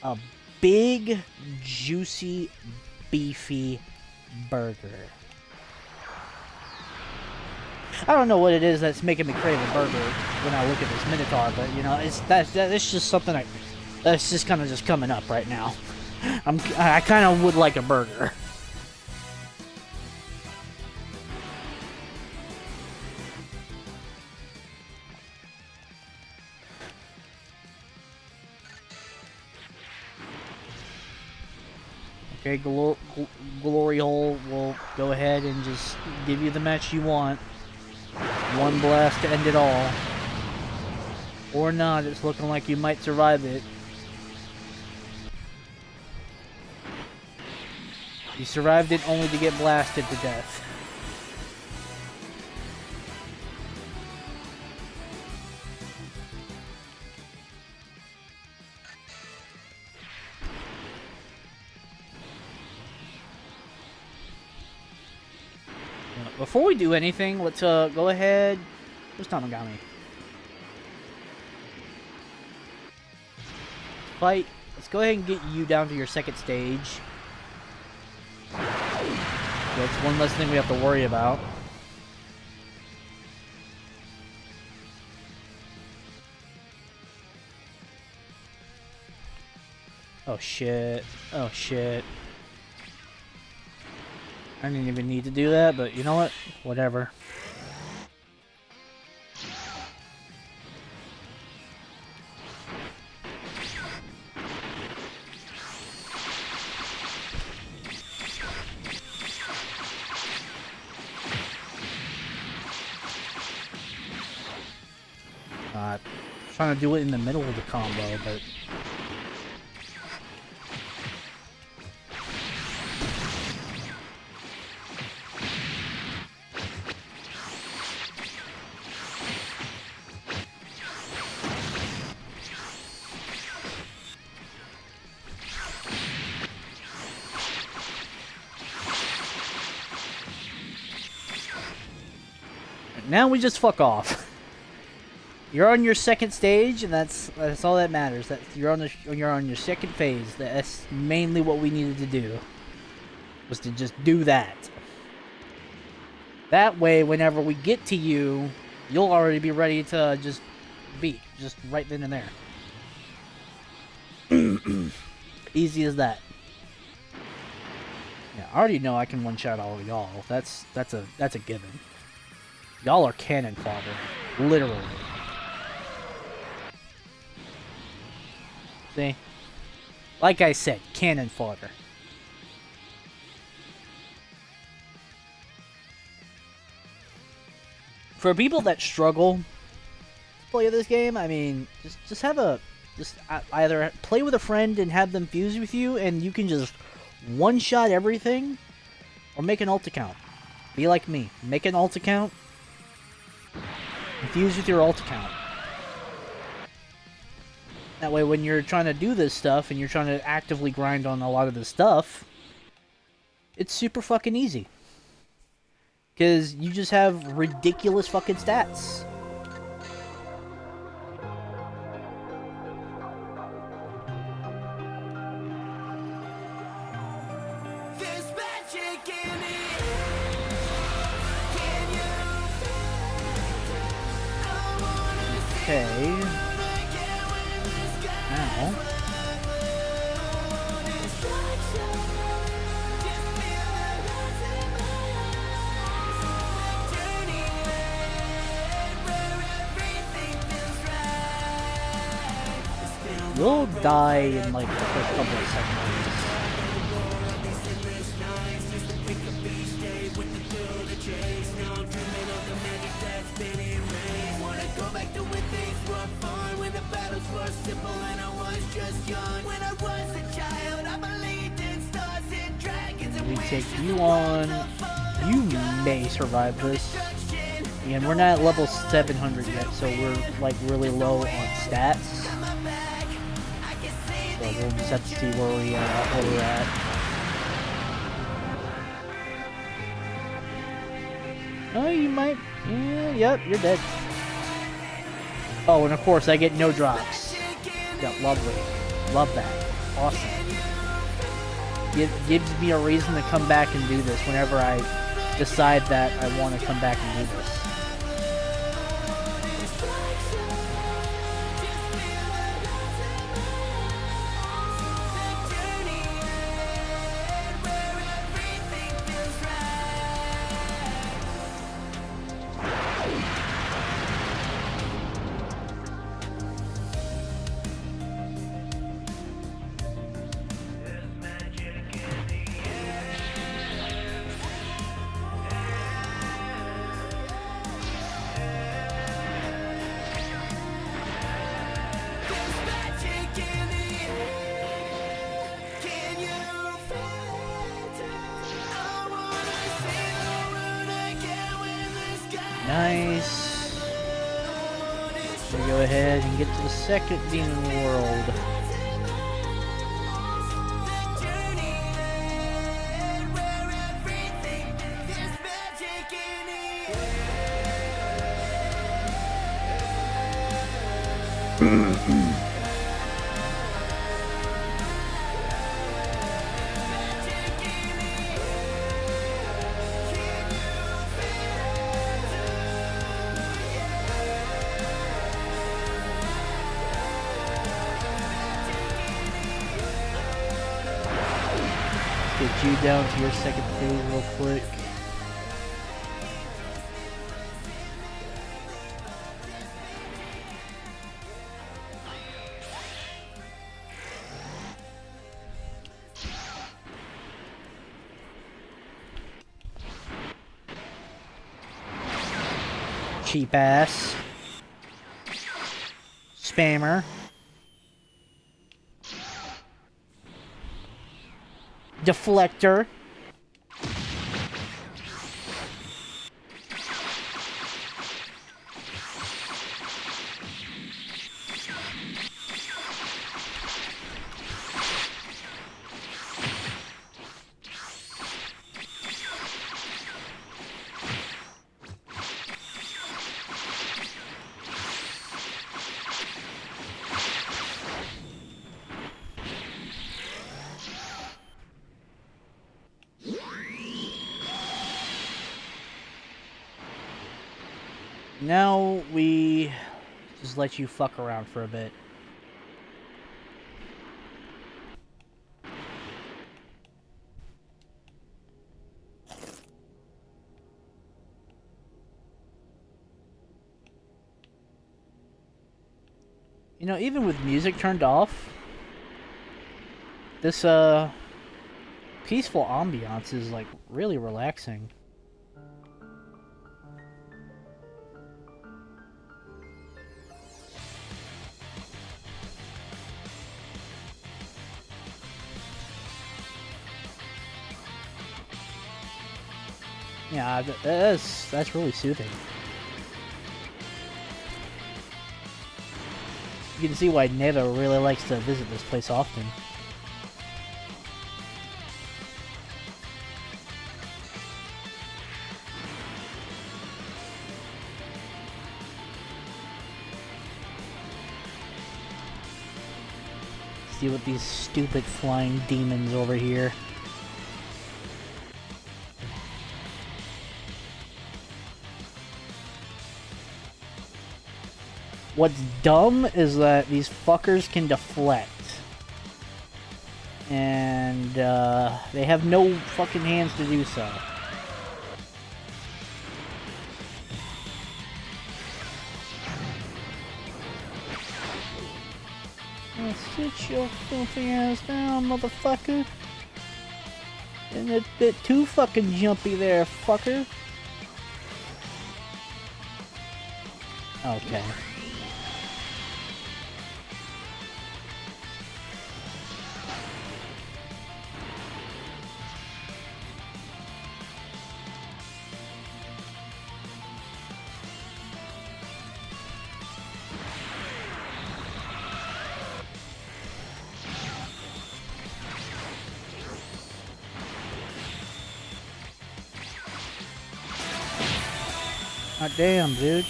A big, juicy, beefy burger. I don't know what it is that's making me crave a burger when I look at this Minotaur, but you know, that's just something that's just kind of just coming up right now. I kind of would like a burger. Okay, Glory Hole will go ahead and just give you the match you want. One blast to end it all. Or not, it's looking like you might survive it. You survived it only to get blasted to death. Before we do anything, let's go ahead. Where's Tamagami? Fight. Let's go ahead and get you down to your second stage. That's one less thing we have to worry about. Oh shit. Oh shit. I didn't even need to do that, but you know what? Whatever. Trying to do it in the middle of the combo, but now we just fuck off. You're on your second stage, and that's all that matters. That you're on your second phase. That's mainly what we needed to do. Was to just do that. That way, whenever we get to you, you'll already be ready to just beat, just right then and there. Easy as that. Yeah, I already know I can one-shot all of y'all. That's a given. Y'all are cannon fodder, literally. See? Like I said, cannon fodder. For people that struggle to play this game, I mean, just either play with a friend and have them fuse with you, and you can just one-shot everything, or make an ult account. Be like me. Make an ult account, and fuse with your ult account. That way, when you're trying to do this stuff, and you're trying to actively grind on a lot of this stuff, it's super fucking easy. Because you just have ridiculous fucking stats. Okay. Now. You'll die in like the first couple of seconds. We take you on. You may survive this. And we're not at level 700 yet, so we're like really low on stats. So we'll just have to see where we're at. Oh, you might. Yeah, yep, you're dead. Oh, and of course, I get no drops. Yeah, lovely. Love that. Awesome. Gives me a reason to come back and do this whenever I decide that I want to come back and do this. Nice. We go ahead and get to the second demon world. Get you down to your second phase real quick. Cheap ass. Spammer. Deflector. Now we just let you fuck around for a bit. You know, even with music turned off, this peaceful ambiance is like really relaxing. Yeah, that's really soothing. You can see why Neva really likes to visit this place often. See what these stupid flying demons over here. What's dumb is that these fuckers can deflect. And, they have no fucking hands to do so. Now sit your filthy ass down, motherfucker. And a bit too fucking jumpy there, fucker. Okay. God damn, dude.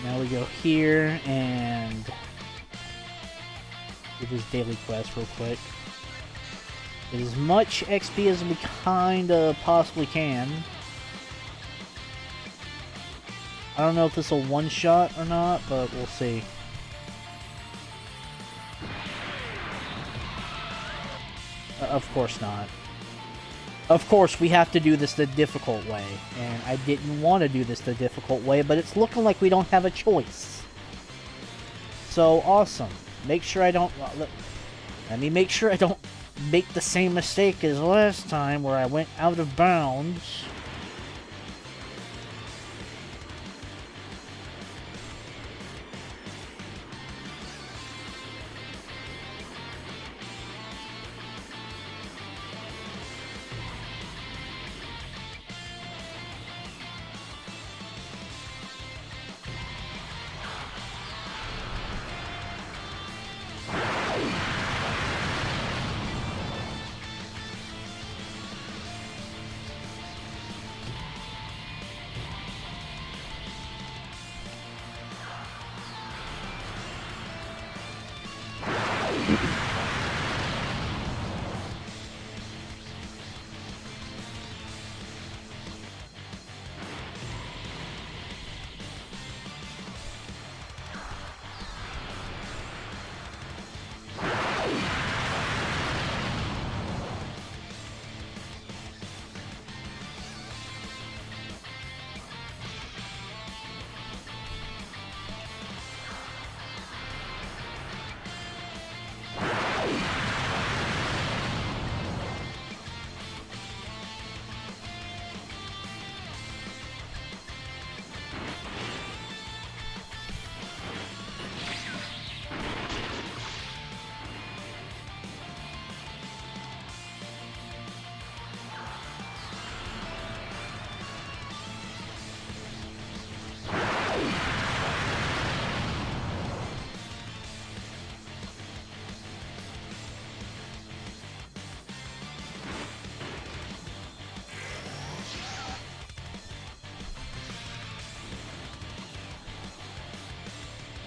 Now we go here and do this daily quest real quick. Get as much XP as we kinda possibly can. I don't know if this will one-shot or not, but we'll see. Of course not. Of course, we have to do this the difficult way. And I didn't want to do this the difficult way, but it's looking like we don't have a choice. So, awesome. Make sure I don't... Let me make sure I don't make the same mistake as last time where I went out of bounds.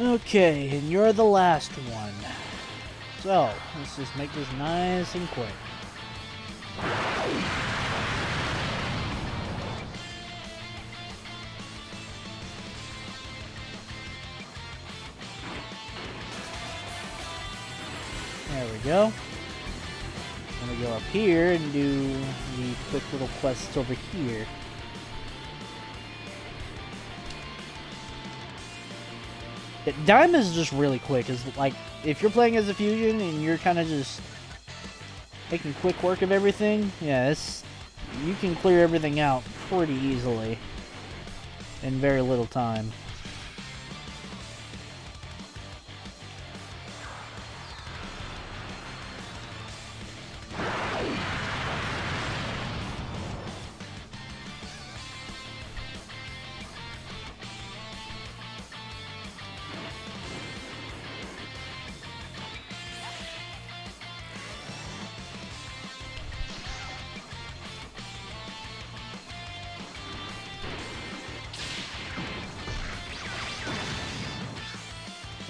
Okay, and you're the last one. So, let's just make this nice and quick. There we go. I'm gonna go up here and do the quick little quests over here. Dime is just really quick. Is like if you're playing as a fusion and you're kind of just making quick work of everything, yeah, you can clear everything out pretty easily in very little time.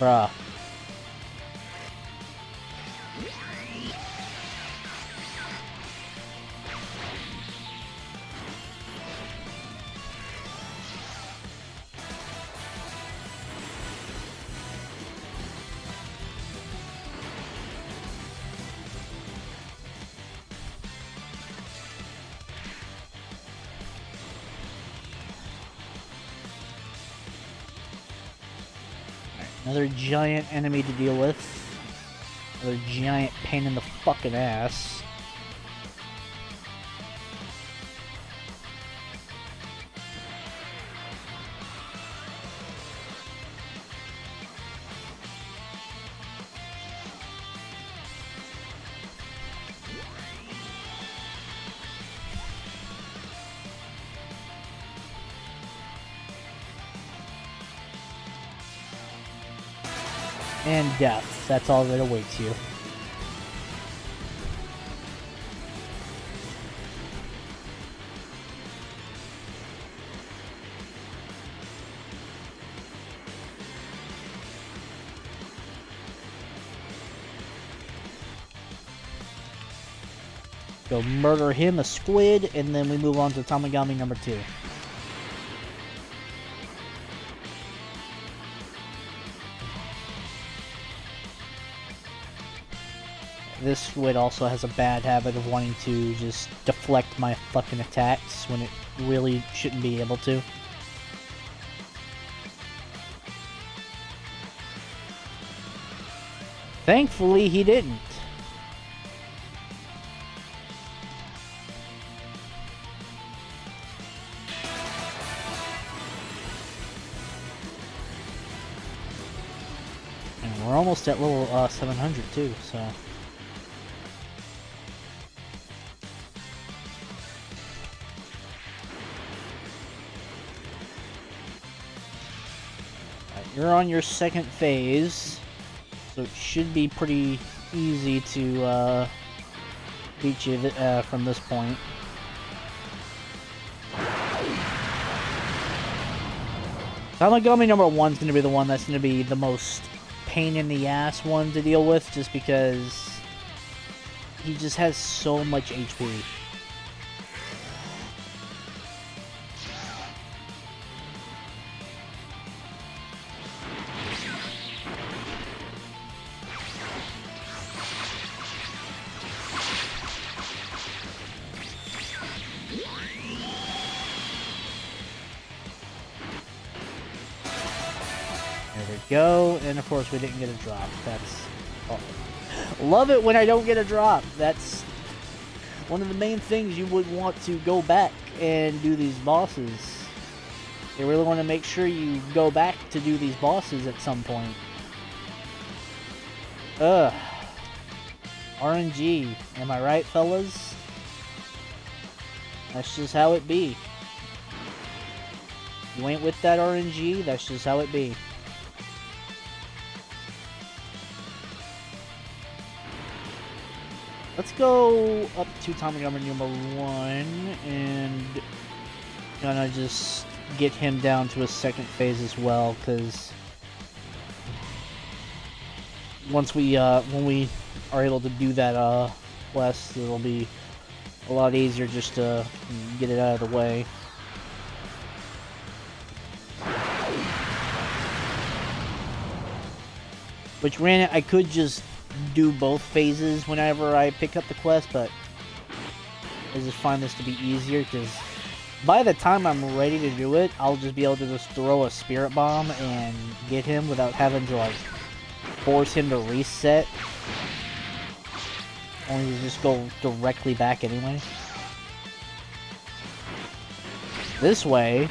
Bruh. Another giant enemy to deal with. Another giant pain in the fucking ass. And death. That's all that awaits you. Go murder him, a squid, and then we move on to Tamagami number 2. This squid also has a bad habit of wanting to just deflect my fucking attacks when it really shouldn't be able to. Thankfully, he didn't. And we're almost at level 700 too, so... You're on your second phase, so it should be pretty easy to beat you from this point. Tamagami number 1 is going to be the one that's going to be the most pain in the ass one to deal with, just because he just has so much HP. Go, and of course we didn't get a drop. That's love it when I don't get a drop. That's one of the main things you would want to go back and do these bosses. You really want to make sure you go back to do these bosses at some point. RNG, am I right, fellas? That's just how it be. You ain't with that RNG, that's just how it be. Let's go up to Tamagami number 1 and gonna just get him down to a second phase as well, because once we when we are able to do that quest, it'll be a lot easier just to get it out of the way. Which granted, I could just do both phases whenever I pick up the quest, but I just find this to be easier because by the time I'm ready to do it, I'll just be able to just throw a spirit bomb and get him without having to like force him to reset. Only to just go directly back anyway. This way,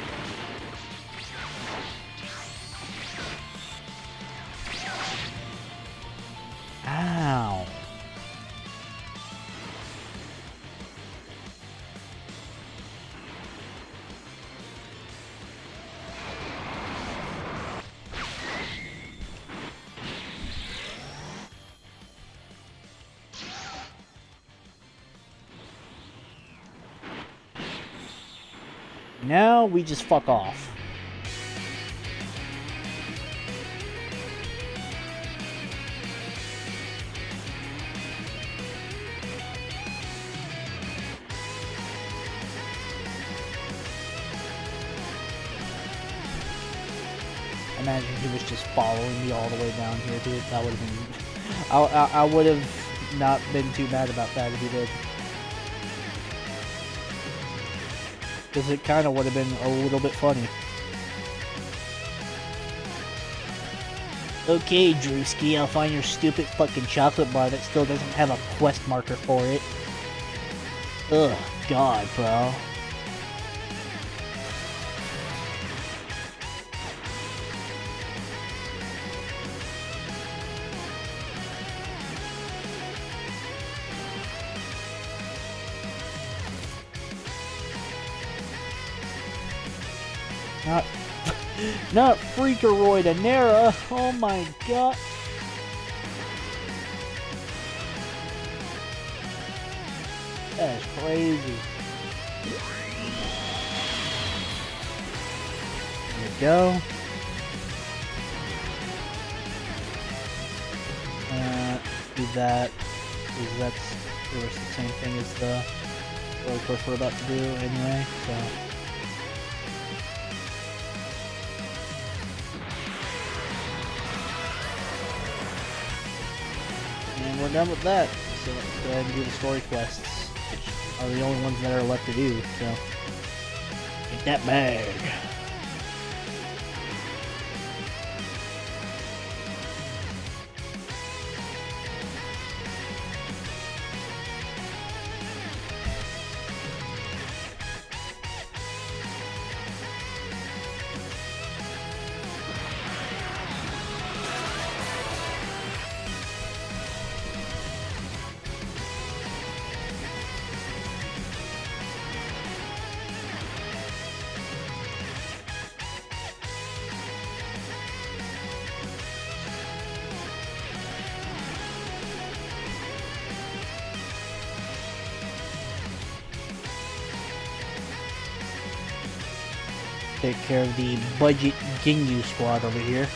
ow. Now we just fuck off. Imagine he was just following me all the way down here, dude. That would have been... I would have not been too mad about that if he did. Because it kind of would have been a little bit funny. Okay, Drewski, I'll find your stupid fucking chocolate bar that still doesn't have a quest marker for it. Ugh, God, bro. Not Freakaroid Anera. Oh my god. That is crazy. There we go. Do that, because that's pretty much the same thing as the roller course we're about to do anyway, so. And we're done with that, so let's go ahead and do the story quests, which are the only ones that are left to do, so. Take that bag. Take care of the budget Ginyu squad over here.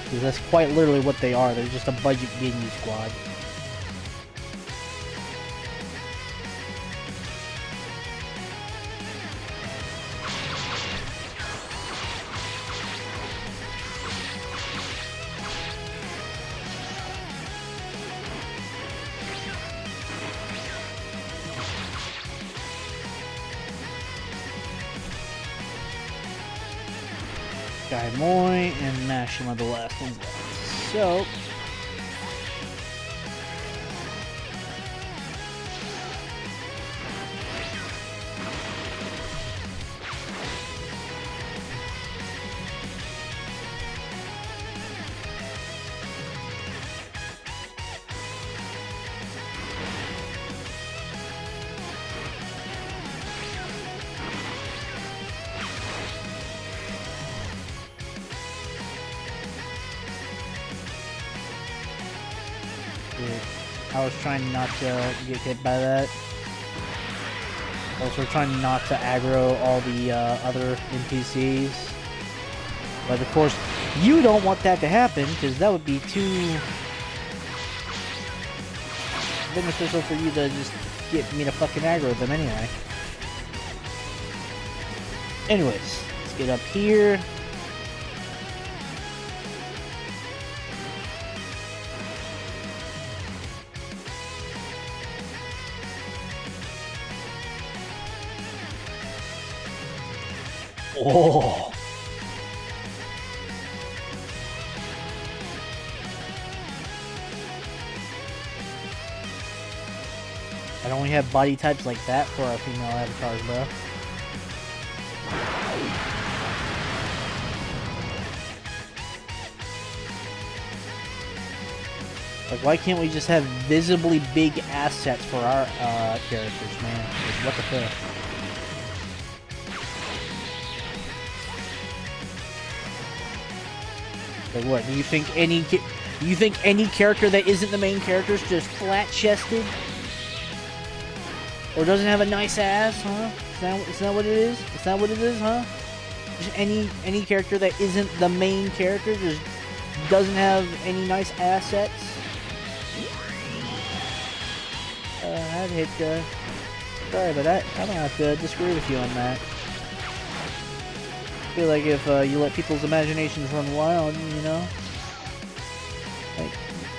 Because that's quite literally what they are. They're just a budget Ginyu squad. Guy Moy and Mashima are the last ones left. So I was trying not to get hit by that. Also trying not to aggro all the other NPCs. But of course, you don't want that to happen, because that would be too beneficial for you to just get me to fucking aggro them anyway. Anyways, let's get up here. Oh! I don't only have body types like that for our female avatars, bro. Like, why can't we just have visibly big assets for our characters, man? Like, what the fuck? Like, what? Do you think any character that isn't the main character is just flat-chested? Or doesn't have a nice ass, huh? Is that what it is? Is that what it is, huh? Just any character that isn't the main character just doesn't have any nice assets? I'd hate to... Sorry, but I'm gonna have to disagree with you on that. I feel like if you let people's imaginations run wild, you know, like,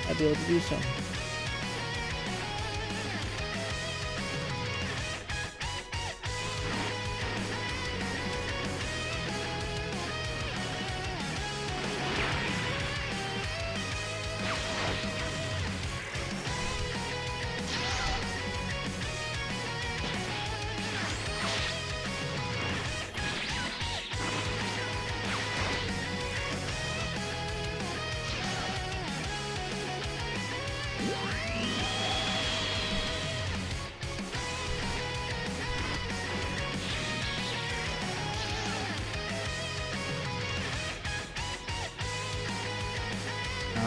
I'd be able to do something.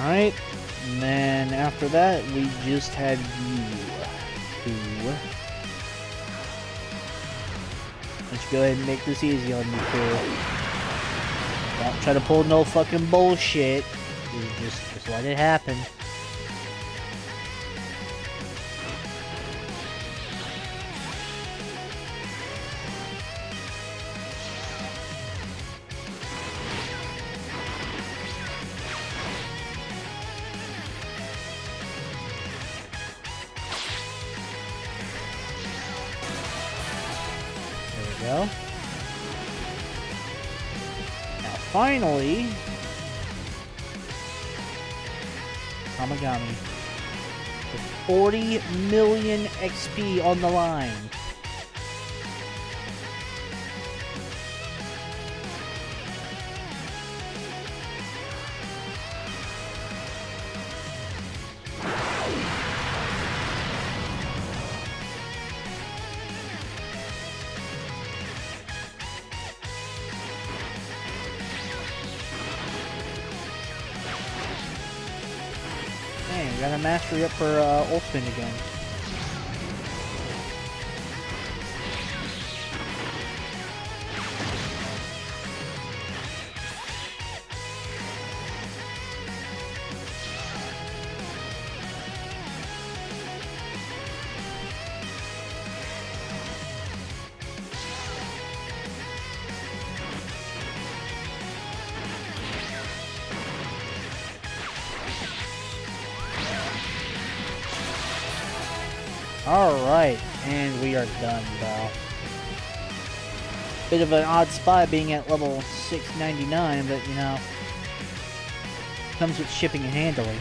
Alright, and then after that, we just have you two. Let's go ahead and make this easy on you two. Don't try to pull no fucking bullshit. Just let it happen. Go. Now finally, Kamigami with 40 million XP on the line. Dang, got a mastery up for ultimate again. Alright, and we are done, bro. Bit of an odd spot being at level 699, but you know, comes with shipping and handling.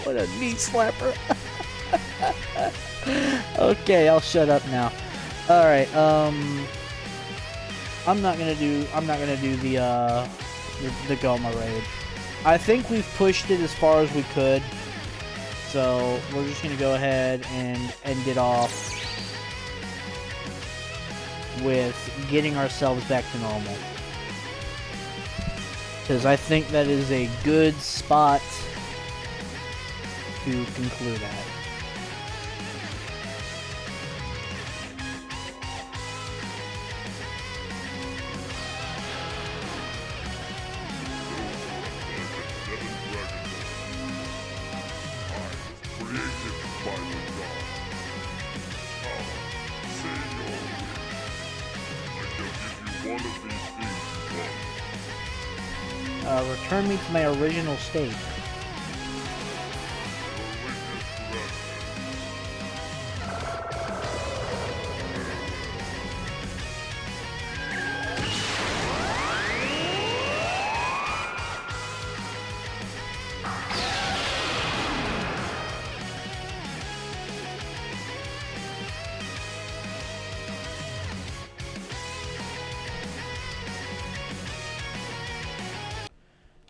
What a knee slapper. Okay, I'll shut up now. Alright, I'm not gonna do the Goma raid. I think we've pushed it as far as we could. So we're just gonna go ahead and end it off with getting ourselves back to normal. Because I think that is a good spot to conclude at. Return me to my original state.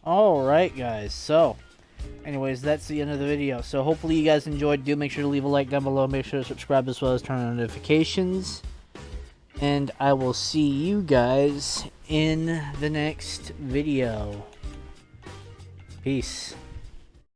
Alright guys, so anyways, that's the end of the video. So hopefully you guys enjoyed. Do make sure to leave a like down below, make sure to subscribe as well as turn on notifications. And I will see you guys in the next video. Peace.